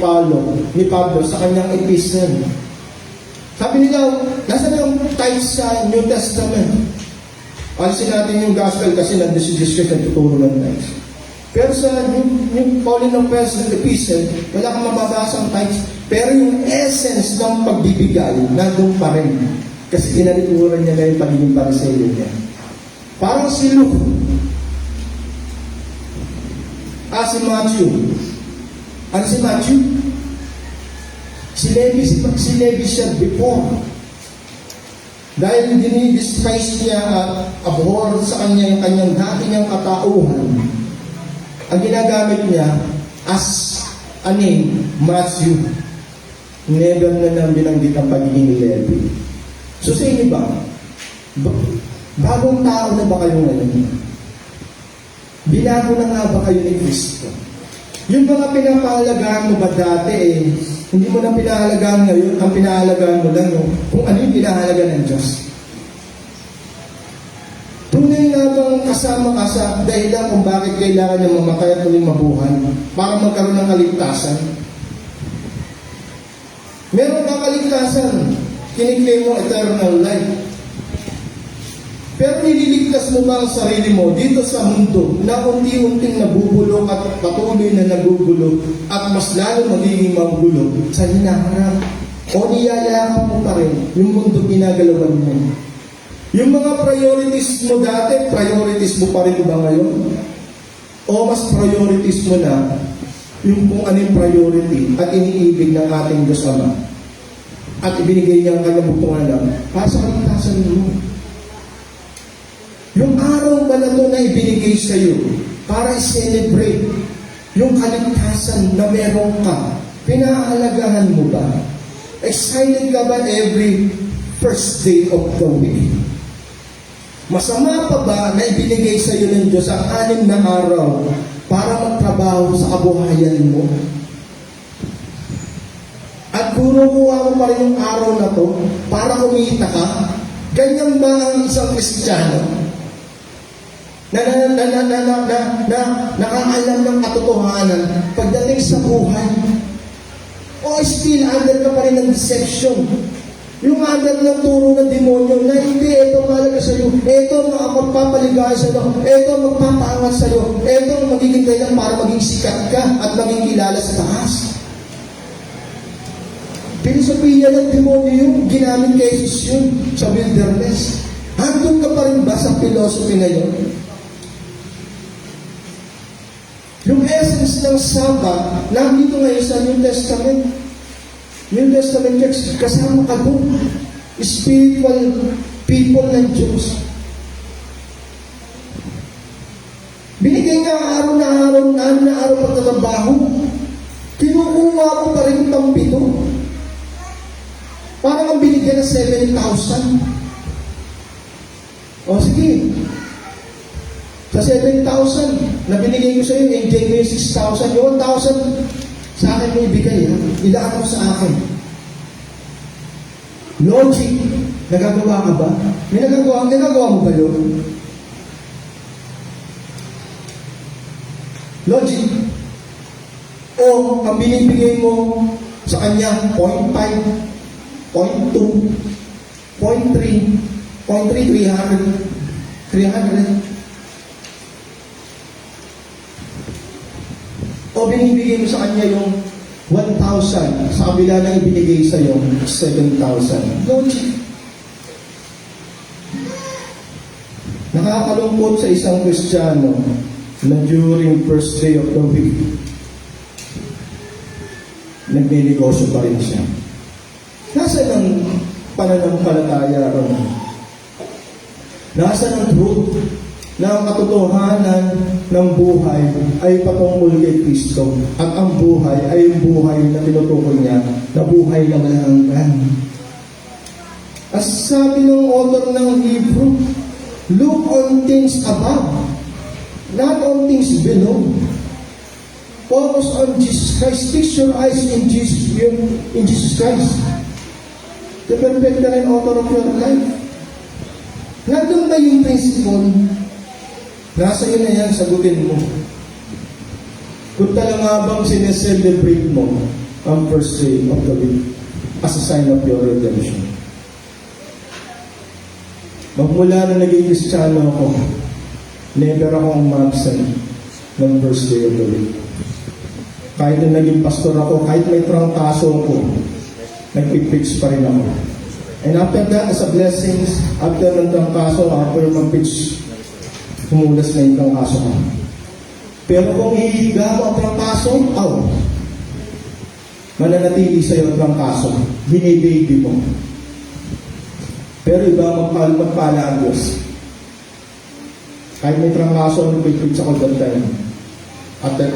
Pablo sa kanyang epistle. Sabi nila, nasa na yung tithes sa New Testament? Alisin natin yung gospel kasi nandun si Jesus Christ nagtuturo ng tithes. Pero sa yung Pauline of Epistle, wala kang mababasa ang tithes, pero yung essence ng pagbibigay, nandun pa rin. Kasi tinalikuran niya na yung pagiging Pariseo niya. Parang si Luke. Si Matthew. Ano si Matthew? Si Levi siya before. Dahil dinidespise niya at abhor sa kanya yung kanyang dati niyang katauhan, ang ginagamit niya as a name, Matthew. Never na nang binanggit ang pagiging Levi. So sa inyo ba? Bagong tao na ba kayo ngayon? Binago na nga ba kayo ni Kristo? Yung mga pinapahalagaan mo ba dati hindi mo na pinahalagaan ngayon, ang pinahalagaan mo lang kung ano yung pinahalaga ng Diyos. Tunay nga bang kasama ka sa dahilan kung bakit kailangan niya mamatay at tuloy mabuhay para magkaroon ng kaligtasan? Meron ka kaligtasan, kiniklaim mo eternal life. Pero nililigtas mo ba ang sarili mo dito sa mundo na unti-unting nabubulok at patuloy na nagugulo at mas lalo magiging magulo sa hinaharap? O niyayakap mo pa rin yung mundo ginagalawan mo? Yung mga priorities mo dati, priorities mo pa rin ba ngayon? O mas priorities mo na yung kung ano yung priority at iniibig ng ating Diyos Ama at ibinigay niya ang kanyang butungan lang para sa kaligtasan mo? Yung araw ba na ito na ibinigay sa iyo para i-celebrate yung kaligtasan na meron ka, pinahalagahan mo ba? Excited ka ba every first day of the week? Masama pa ba na ibinigay sa iyo ng Diyos ang 6 na araw para magtrabaho sa kabuhayan mo? At kunukuha mo pa rin yung araw na to para kumita ka? Ganyan ba ang isang Kristiyano? Nakakaalam ng katotohanan pagdating sa buhay? O still under ka pa rin ng deception? Yung under ng turo ng demonyo na hindi, ito mahalaga sa iyo, ito magpapaligaya sa iyo, ito magpapaangat sa iyo, ito magiging dahilan para maging sikat ka at maging kilala sa taas. Pilosopiya ng demonyo yung ginamit kay Jesus yun sa wilderness. Handong ka pa rin ba sa philosophy na yun? Yung essence ng Sabbath, nandito ngayon sa New Testament. New Testament text, kasama ka doon. Spiritual people ng Diyos. Binigay nga araw na araw pagtatrabaho. Kinukuha ko pa rin yung pampito. Parang ang binigyan ng 7,000. O sige. Sa 7,000 na binigay ko sa iyo, enjoy mo yung 6,000. Yung 1,000, sa akin mo ibigay, ha? Ilaan mo sa akin. Logic. Nagagawa ka ba? May nagagawa mo ba yun? Logic. O ang binibigay mo sa kanya, 0.5, 0.2, 0.3, 300. O binibigay mo sa kanya yung 1,000 sa kabila ng ibinigay sa iyo 7,000. Logic. Nakakalungkot sa isang Kristiyano na during first day of the week, nagnenegosyo pa rin siya. Nasaan ang pananampalataya ron? Nasaan ang truth na ang katotohanan ng buhay ay patungkol kay Kristo at ang buhay ay yung buhay na tinutukoy niya na buhay na walang hanggan. As sabi ng author ng Hebrew, look on things above, not on things below. Focus on Jesus Christ. Fix your eyes in Jesus Christ, the perfect and author of your life. Nandun ba yung principle? Nasa iyo na yan, sagutin mo. Kung talaga bang sineselebrate mo ang first day of the week as a sign of your redemption. Magmula na naging Kristiyano ako, never akong umabsent ng first day of the week. Kahit na naging pastor ako, kahit may trangkaso ako, nagpipix pa rin ako. And after that, as a blessings, after ng trangkaso, after mag-pitch, humulas na yung trangkaso ko. Pero kung hihiga mo ang trangkaso, mananatili sa iyo ang trangkaso. Binibaby mo. Pero iba magpala ang Diyos. Kahit may trangkaso, nagpipix ako that time.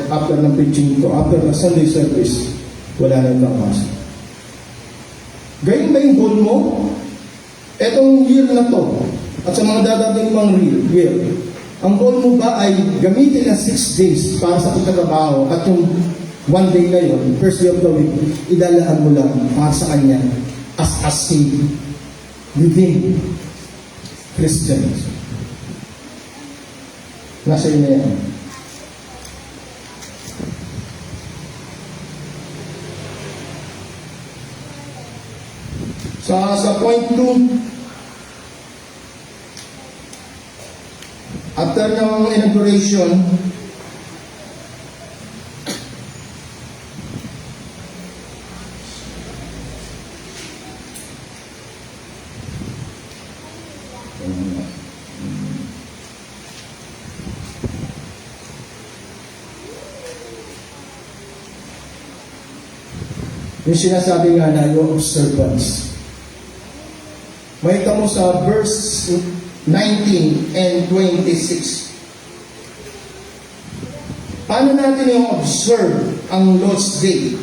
After ng preaching ko, after ng Sunday service, wala na yung trangkaso. Gayun ba yung goal mo? Etong year na to, at sa mga dadating pang year, Ang goal mo ba ay gamitin ang 6 days para sa pagtatrabaho at yung 1 day na yun, first day of the week, idalaan mo lang para sa Kanya as a saved living Christians. Nasa iyo na yan. Sa point 2, after ng inauguration, yung sinasabi nga na yung observance. Makita mo sa verse 19 and 26. Paano natin yung observe ang Lord's Day?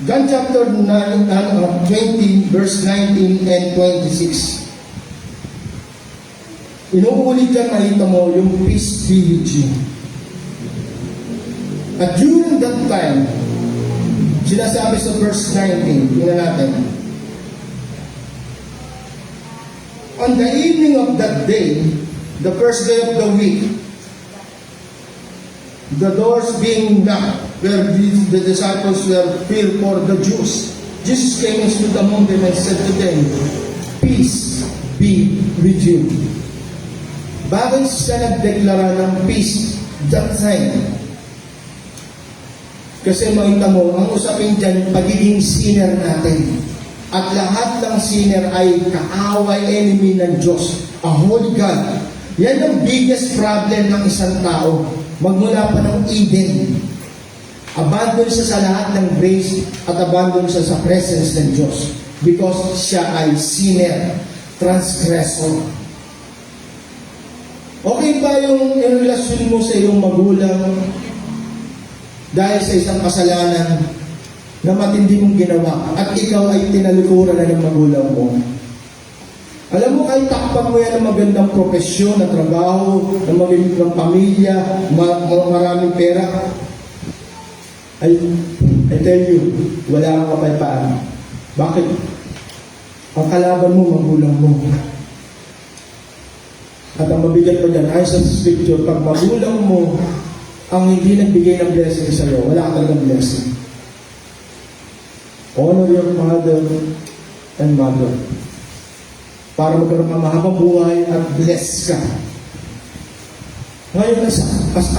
John chapter 9, 20, verse 19 and 26. Inuulit dyan, nakita mo yung peace be with you. At during that time, sinasabi sa verse 19, tingnan natin. On the evening of that day, the first day of the week, the doors being knocked, where the disciples were feared for the Jews, Jesus came and stood among them and said to them, "Peace be with you." Bakit siya nagdeklara ng peace that time? Kasi makita mo, ang usapin dyan, pagiging sinner natin. At lahat ng sinner ay kaaway, enemy ng Diyos, a holy God. Yan ang biggest problem ng isang tao. Magmula pa ng Eden. Abandon siya sa lahat ng grace at abandon siya sa presence ng Diyos. Because siya ay sinner, transgressor. Okay ba yung relasyon mo sa iyong magulang dahil sa isang kasalanan na matindi mong ginawa at ikaw ay tinalikuran na ng magulang mo? Alam mo, kahit takpan mo yan ng magandang profesyon, na trabaho, ng magandang pamilya, maraming pera, I tell you, wala kang kapayapaan. Bakit? Ang kalaban mo, magulang mo. At ang mabigat pa dyan, ay sa scripture, pag magulang mo ang hindi nagbigay ng blessing sa iyo, wala ka talagang blessing. Honor your father and mother para magkaroon ng mahabang buhay at bless ka. Ngayon, as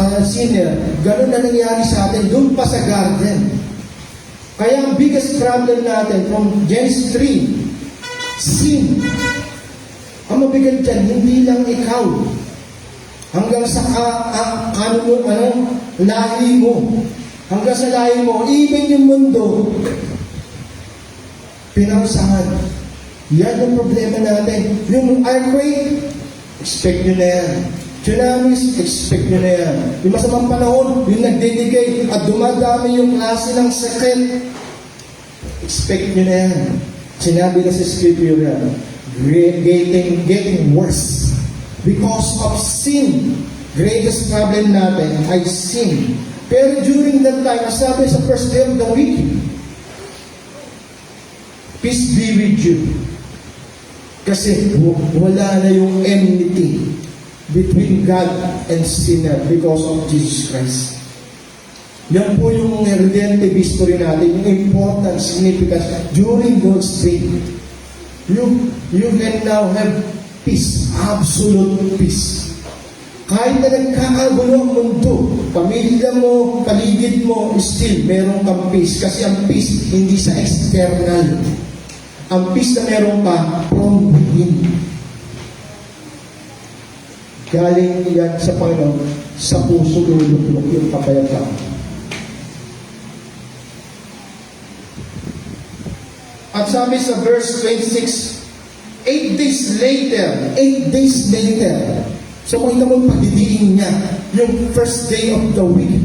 a sinner, ganun na nangyari sa atin, doon pa sa garden. Kaya ang biggest problem natin from Genesis 3, sin. Ang mabigat dyan, hindi lang ikaw. Hanggang sa lahi mo. Hanggang sa lahi mo, even yung mundo, pinangsahan. Yan yung problema natin. Yung earthquake, expect nyo na yan. Tsunamis, expect nyo na yan. Yung masamang panahon, yung nagdedicate at dumadami yung klase ng sakit, expect nyo na yan. Sinabi na sa scripture yan, getting worse because of sin. Greatest problem natin ay sin. Pero during that time, sabi sa first day of the week, peace be with you. Kasi wala na yung enmity between God and sinner because of Jesus Christ. Yan po yung redemptive history natin, yung important significance during those days. You can now have peace, absolute peace. Kahit na nagkakagulo ang mundo, pamilya mo, paligid mo, still meron kang peace. Kasi ang peace hindi sa external. Ang peace na meron ka from within. Galing yan sa Panginoon, sa puso lulupulok yung kapayapaan. At sabi sa verse 26, 8 days later, so kung naman pagdidiin niya, yung first day of the week,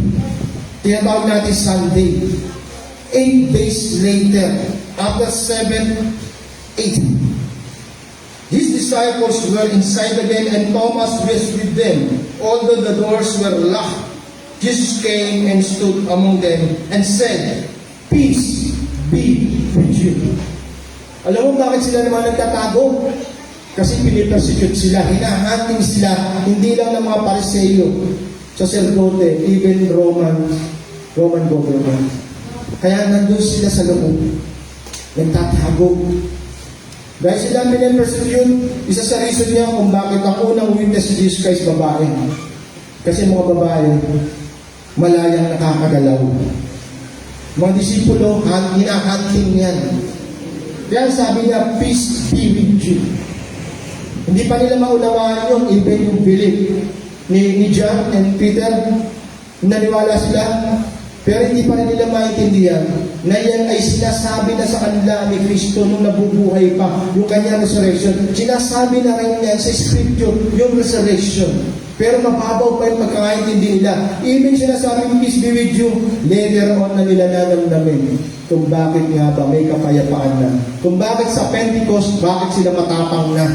tinatawag natin Sunday. 8 days later, after 7, 8, his disciples were inside again and Thomas was with them. Although the doors were locked, Jesus came and stood among them and said, "Peace be with you." Alam mo bakit sila naman nagtatago? Kasi pinipersecute sila, hinahanting sila, hindi lang ng mga Pariseo, sacerdote, even Roman government. Kaya nandun sila sa loob, nagtatago. Dahil sila pinipersecute, isa sa reason niya kung bakit ang unang witness si Jesus Christ babae. Kasi mga babae, malayang nakakagalaw. Mga disipulo, hinahanting yan. Kaya sabi niya, "Peace be with you." Hindi pa nila maunawaan yung even yung belief ni John and Peter. Naniwala sila, pero hindi pa rin nila maintindihan na yan ay sinasabi na sa kanila ni Kristo nung nabubuhay pa, yung kanyang resurrection. Sinasabi na rin yan sa Scripture, yung resurrection. Pero mababaw pa yung pagkakaintindi nila. Even sinasabi, "Peace be with you," later on na nila nanamnamin kung bakit nga ba may kapayapaan na. Kung bakit sa Pentecost, bakit sila matapang na.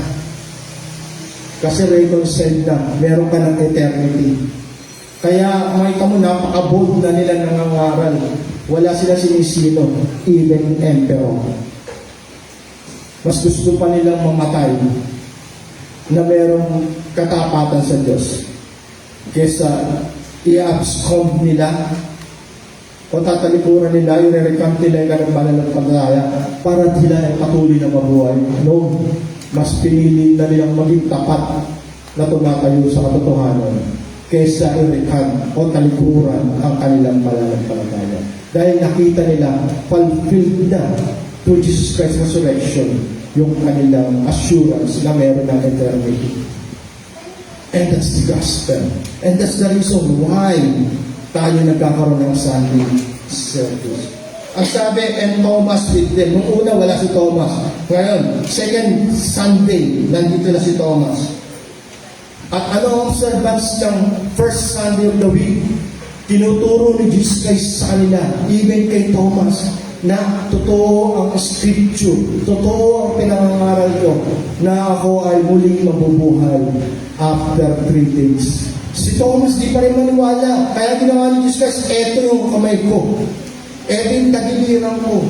Kasi reconciled na, meron ka ng eternity. Kaya makita mo, napaka-bold na nila nangangaral. Wala sila sinisino, even emperor. Mas gusto pa nilang mamatay na merong katapatan sa Diyos kesa i-abscond nila o tatalikuran nila, i-recant nila yung ganang pananampalataya para sila ay patuloy na mabuhay. No, mas pinili na nilang maging tapat na tumatayo sa katotohanan kesa i-recant o talikuran ang kanilang pananampalataya. Dahil nakita nila, fulfilled na through Jesus Christ's resurrection yung kanilang assurance na meron ng eternity. And that's the gospel. And that's the reason why tayo nagkakaroon ng Sunday service. Ang sabi, "And Thomas with them." Nung una, wala si Thomas. Ngayon, second Sunday, nandito na si Thomas. At ano ang observance ng first Sunday of the week? Tinuturo ni Jesus Christ sa kanila, even kay Thomas, na totoo ang Scripture, totoo ang pinangangaral ko, na ako ay muling mabubuhay after 3 days. Si Thomas di pa rin maniwala, kaya ginawa ni Jesus Christ, eto yung kamay ko, eto yung tagiliran ko.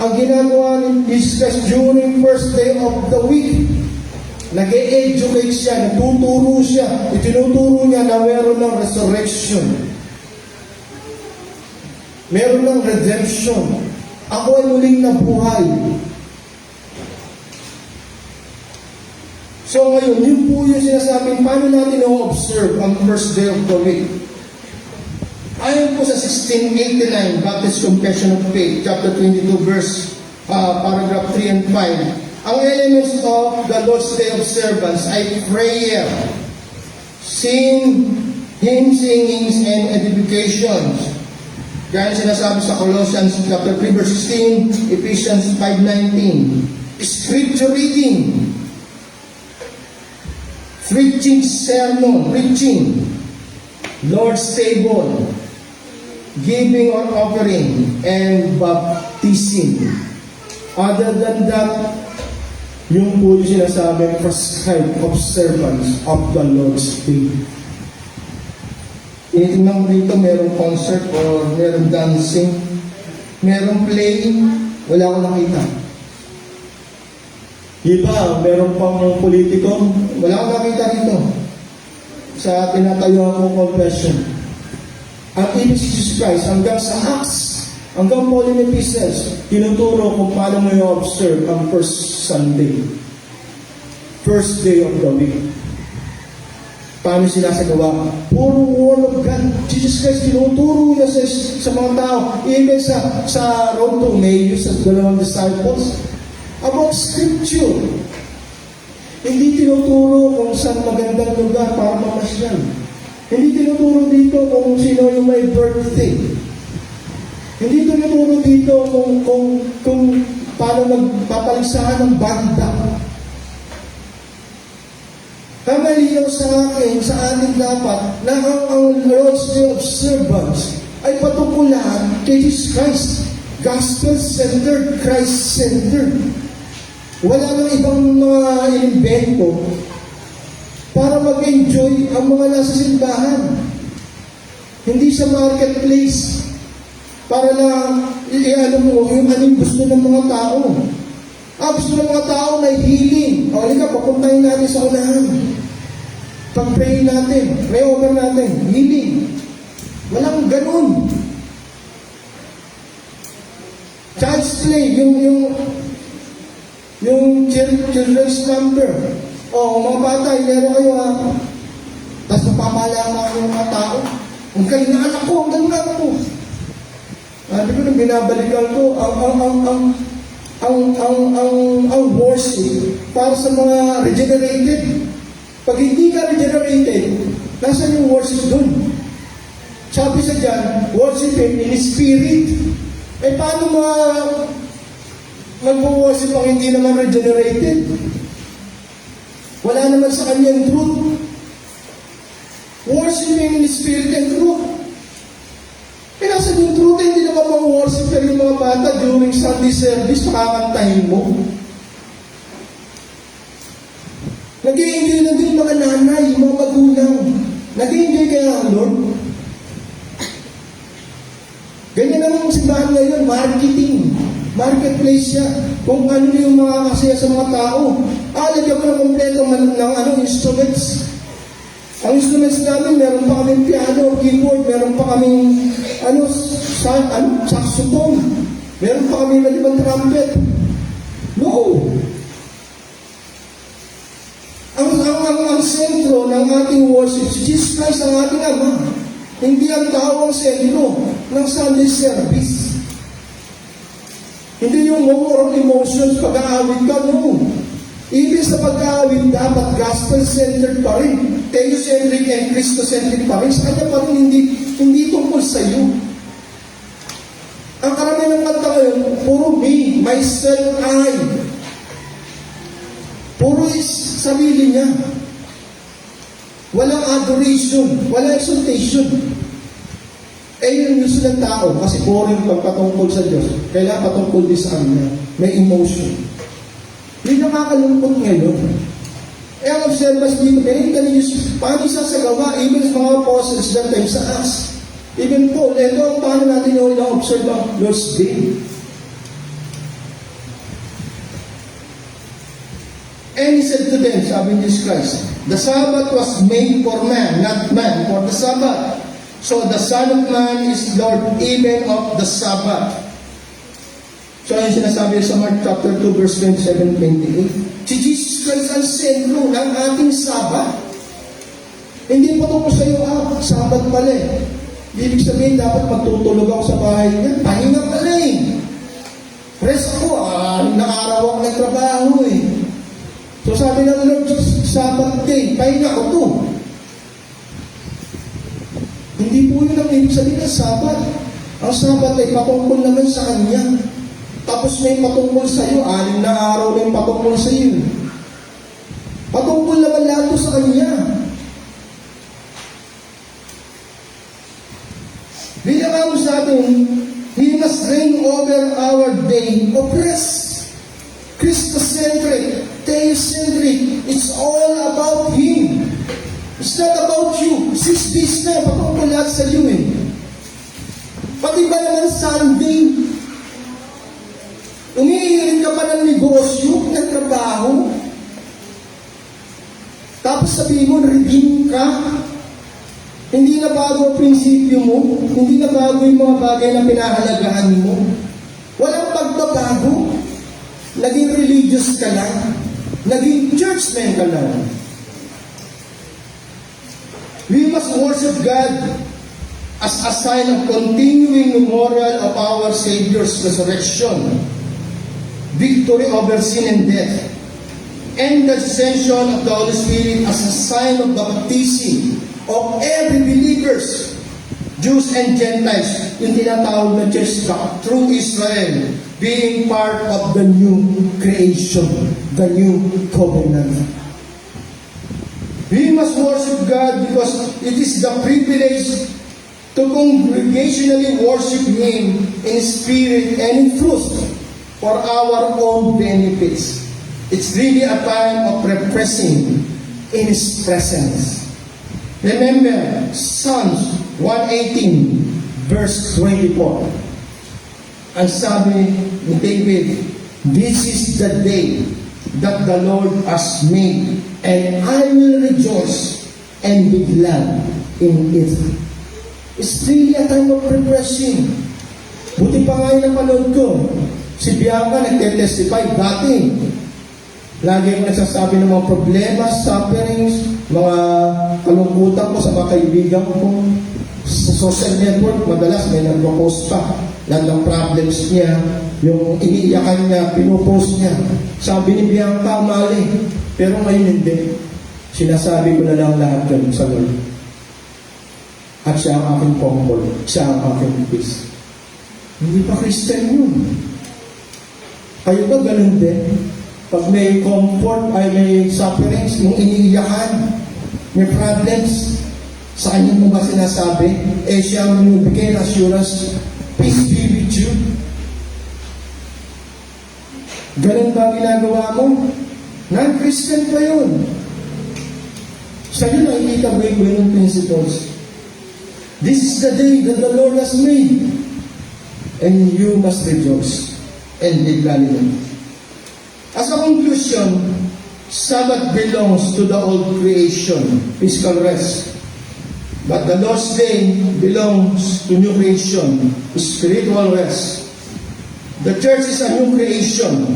Ang ginagawa ni Jesus Christ during first day of the week, nag-e-educate siya, natuturo siya, itinuturo niya na meron ng resurrection, meron ng redemption. Ako ay muling nabuhay. So ngayon, yun po yung sinasabing, paano natin na-observe ang first day of the week? Ayon po sa 1689, Baptist Confession of Faith, chapter 22, verse, paragraph 3 and 5. Ang elements of the Lord's Day observance ay prayer, hymn singings, and edifications. Kaya sinasabi sa Colossians chapter 3 verse 16, Ephesians 5:19. Scripture reading, preaching, Lord's table, giving or offering, and baptism. Other than that, yung po yung sinasabi prescribed observance of the Lord's Day. Tinitingnan mo dito, merong concert or merong dancing, merong playing, wala akong nakita. Iba, meron pang politiko, wala akong nakita dito sa tinatayo akong confession. Ang ibig si Jesus Christ, hanggang sa Acts, hanggang Pauline Epistles, tinuturo kung paano mo i-observe ang first Sunday, first day of the week. Paano sila sa gawa? Puro Word of God. Jesus Christ, tinuturo niya sa mga tao, even sa road to Emmaus, sa 2 disciples, about Scripture. Hindi tinuturo kung saan magandang lugar para mamasyal. Hindi tinuturo dito kung sino yung may birthday. Hindi tinuturo dito kung paano magpapaligsahan ng banda. Kamaliyaw sa akin, sa atin dapat, na ang Lord's Day observance ay patungkulan kay Jesus Christ. Gospel-centered, Christ-centered. Wala nang ibang mga inimbento para mag-enjoy ang mga nasa simbahan. Hindi sa marketplace para lang i-ano mo yung anong gusto ng mga tao. Gusto ng mga tao na healing. O, halika, papuntahin natin sa unahan. Pag-pray natin, pray over natin, healing. Walang ganun. Child's play, yung children's number. O, mga bata, ilero kayo ha. Tapos napapalama ko yung mga tao. Ang galing na anak ko, ang galing na anak ko. Sabi ko nung binabalikan ko, ang worship para sa mga regenerated. Pag hindi ka regenerated, nasaan yung worship dun? Sabi sa dyan, worship Him in spirit. Paano mag-worship ang hindi naman regenerated? Wala naman sa kanyang truth. Worship Him in spirit and truth. Nasaan yung truth? Hindi naman mag-worship pero yung mga bata during Sunday service, makakantahin mo. Nag-i-enjoy na din mga nanay, mga magulang. Nag-i-enjoy kaya ang Lord. Ganyan ang simbahan ngayon, marketing. Marketplace siya. Kung ano yung mga kasaya sa mga tao. Lagyan ko na kompleto ng instruments. Ang instruments namin, meron pa kaming piano, keyboard, meron pa kaming saxophone, meron pa kaming malibang trumpet. No! Ang sentro ng ating worship, si Jesus Christ ang ating Ama. Hindi ang tao ang sentro ng Sunday service. Hindi yung moral emotions pag-aawit ka, no. Ibig sa pag-aawit, dapat gospel-centered pa rin. Theocentric and Christocentric pa rin. Sa kanya pa rin, hindi tungkol sa iyo. Ang karamihan ng kanta ngayon, puro me, myself, I. Puro is sarili niya. Walang adoration, walang exaltation. Yun yung gusto ng tao, kasi boring pagpatungkol sa Diyos. Kailangan patungkol din sa Kanya. May emotion. Yung nakakalungkot ngayon. Ang observance dito, pinagin ninyo, paano isasagawa, even sa mga apostles that time sa us. Even Paul, ito ang paano natin yung na-observe ang Lord's Day. And He said to them, sabi ni Jesus Christ, the Sabbath was made for man, not man for the Sabbath. So the Son of Man is Lord even of the Sabbath. So yung sinasabi sa Mark chapter 2 verse 27-28. Si Jesus Christ ang sentro ng ating Sabbath. Hindi pa ito po sa iyo, Sabbath pala eh. Ibig sabihin, dapat magtutulog ako sa bahay niya. Pahinga pala eh. Rest ako, nakaraw ako ng trabaho eh. So sabi ng Lord, Sabbath day, pahinga ko to. Hindi po yun ang ibig sabihin ng Sabbath. Ang Sabbath ay patungkol naman sa Kanya. Tapos may patungkol sa iyo, 6 na araw na yung patungkol sa iyo. Patungkol naman lahat sa Kanya. Bilang ako sa atin, He must reign over our day of rest. Christocentric, theocentric, it's all about Him. It's not about you. 6 days na, patungkol lahat sa iyo eh. Pati ba naman Sunday, umiirin ka pa ng negosyo, ng trabaho, tapos sabihin mo, redeem ka, hindi na bago ang prinsipyo mo, hindi na bago yung mga bagay na pinahalagahan mo, walang pagbabago, naging religious ka lang, naging churchman ka lang. We must worship God as a sign of continuing memorial of our Savior's resurrection, victory over sin and death, and the ascension of the Holy Spirit as a sign of the baptism of every believers, Jews and Gentiles, yung tinatawag na church, true Israel, being part of the new creation, the new covenant. We must worship God because it is the privilege to congregationally worship Him in spirit and in truth for our own benefits. It's really a time of refreshing in His presence. Remember, Psalms 118, verse 24. Ang sabi ni David, "This is the day that the Lord has made, and I will rejoice and be glad in it." It's really a time of refreshing. Buti pa nga yung napanood ko. Si Bianca nagte-testify dati. Lagi ko nagsasabi ng mga problema, sufferings, mga kalungkutan ko sa mga kaibigan ko. Sa social network, madalas may nagpo-post pa. Lahat ng problems niya, yung iniiyakan niya, pinupost niya. Sabi ni Bianca, mali. Pero ngayon hindi. Sinasabi ko na lang lahat yun sa Lord. At siya ang aking comfort. Siya ang aking peace. Hindi pa Christian yun. Kayo ba ganun din? Pag may comfort, ay may sufferings, yung iniiyakan, may problems, sa kanya mo ba sinasabi? Eh siya ang bigay ng assurance, peace be with you. Ganun ba ginagawa mo? Non-Christian pa yun. Sa iyo nakikita mo yung principles. This is the day that the Lord has made, and you must rejoice and be glad in it. As a conclusion, Sabbath belongs to the old creation, physical rest. But the Lord's Day belongs to new creation, spiritual rest. The church is a new creation.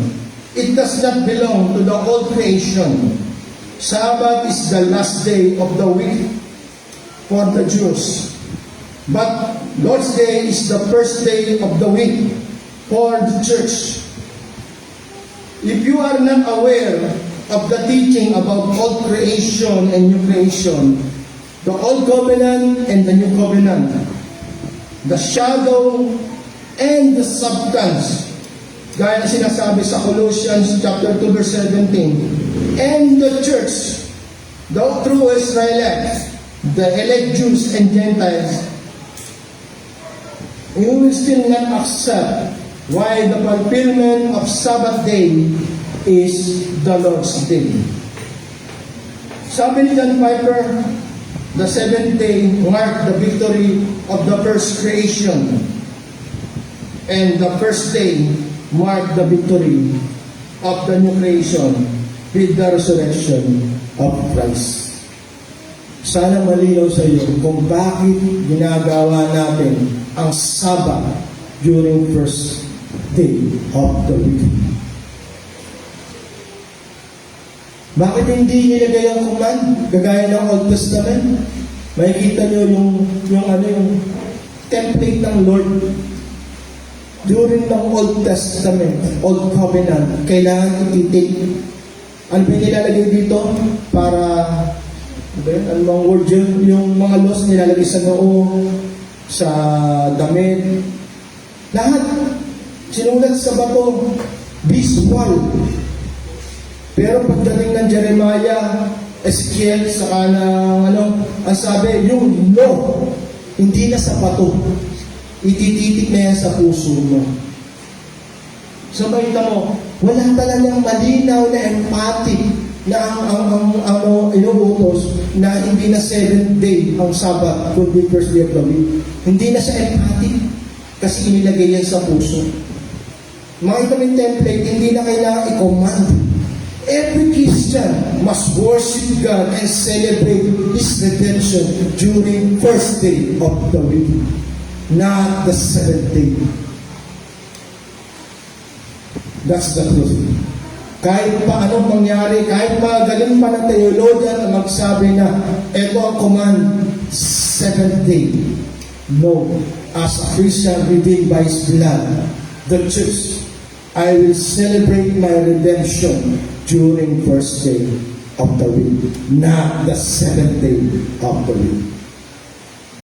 It does not belong to the old creation. Sabbath is the last day of the week for the Jews. But Lord's Day is the first day of the week for the church. If you are not aware of the teaching about old creation and new creation, the old covenant and the new covenant, the shadow and the substance, gaya na sinasabi sa Colossians chapter 2 verse 17, and the church, the true Israelites, the elect Jews and Gentiles, you will still not accept why the fulfillment of Sabbath day is the Lord's Day. Sabi ni John Piper, the seventh day marked the victory of the first creation, and the first day marked the victory of the new creation with the resurrection of Christ. Sana malinaw sa iyo kung bakit ginagawa natin ang Sabbath during first day of the week. Bakit hindi nilagay ang command kagaya ng Old Testament? Makikita nyo yung template ng Lord during ng Old Testament, Old Covenant. Kailangan ititik. Ano ba nilalagay dito? Para ano mga word yun? Yung mga laws nilalagay sa noo, sa damit. Lahat sinulat sa bato, visual. Pero pagdating ng Jeremiah, Ezekiel, saka ng ang sabi, yung law, hindi na sa bato. Itititik na yan sa puso mo. So makita mo, wala talagang malinaw na empathic na ang inuutos na hindi na 7th day ang Sabbath, kundi first day of the week. Hindi na siya empathic kasi inilagay yan sa puso. Makita mo yung template, hindi na kailangan i-command. Every Christian must worship God and celebrate His redemption during first day of the week, not the 7th day. That's the truth. Kahit pa anong mangyari, kahit pa galing pa ng theologian na magsabi na eto ang command, 7th day. No, as a Christian redeemed by His blood, the church, I will celebrate my redemption during first day of the week, not the 7th day of the week.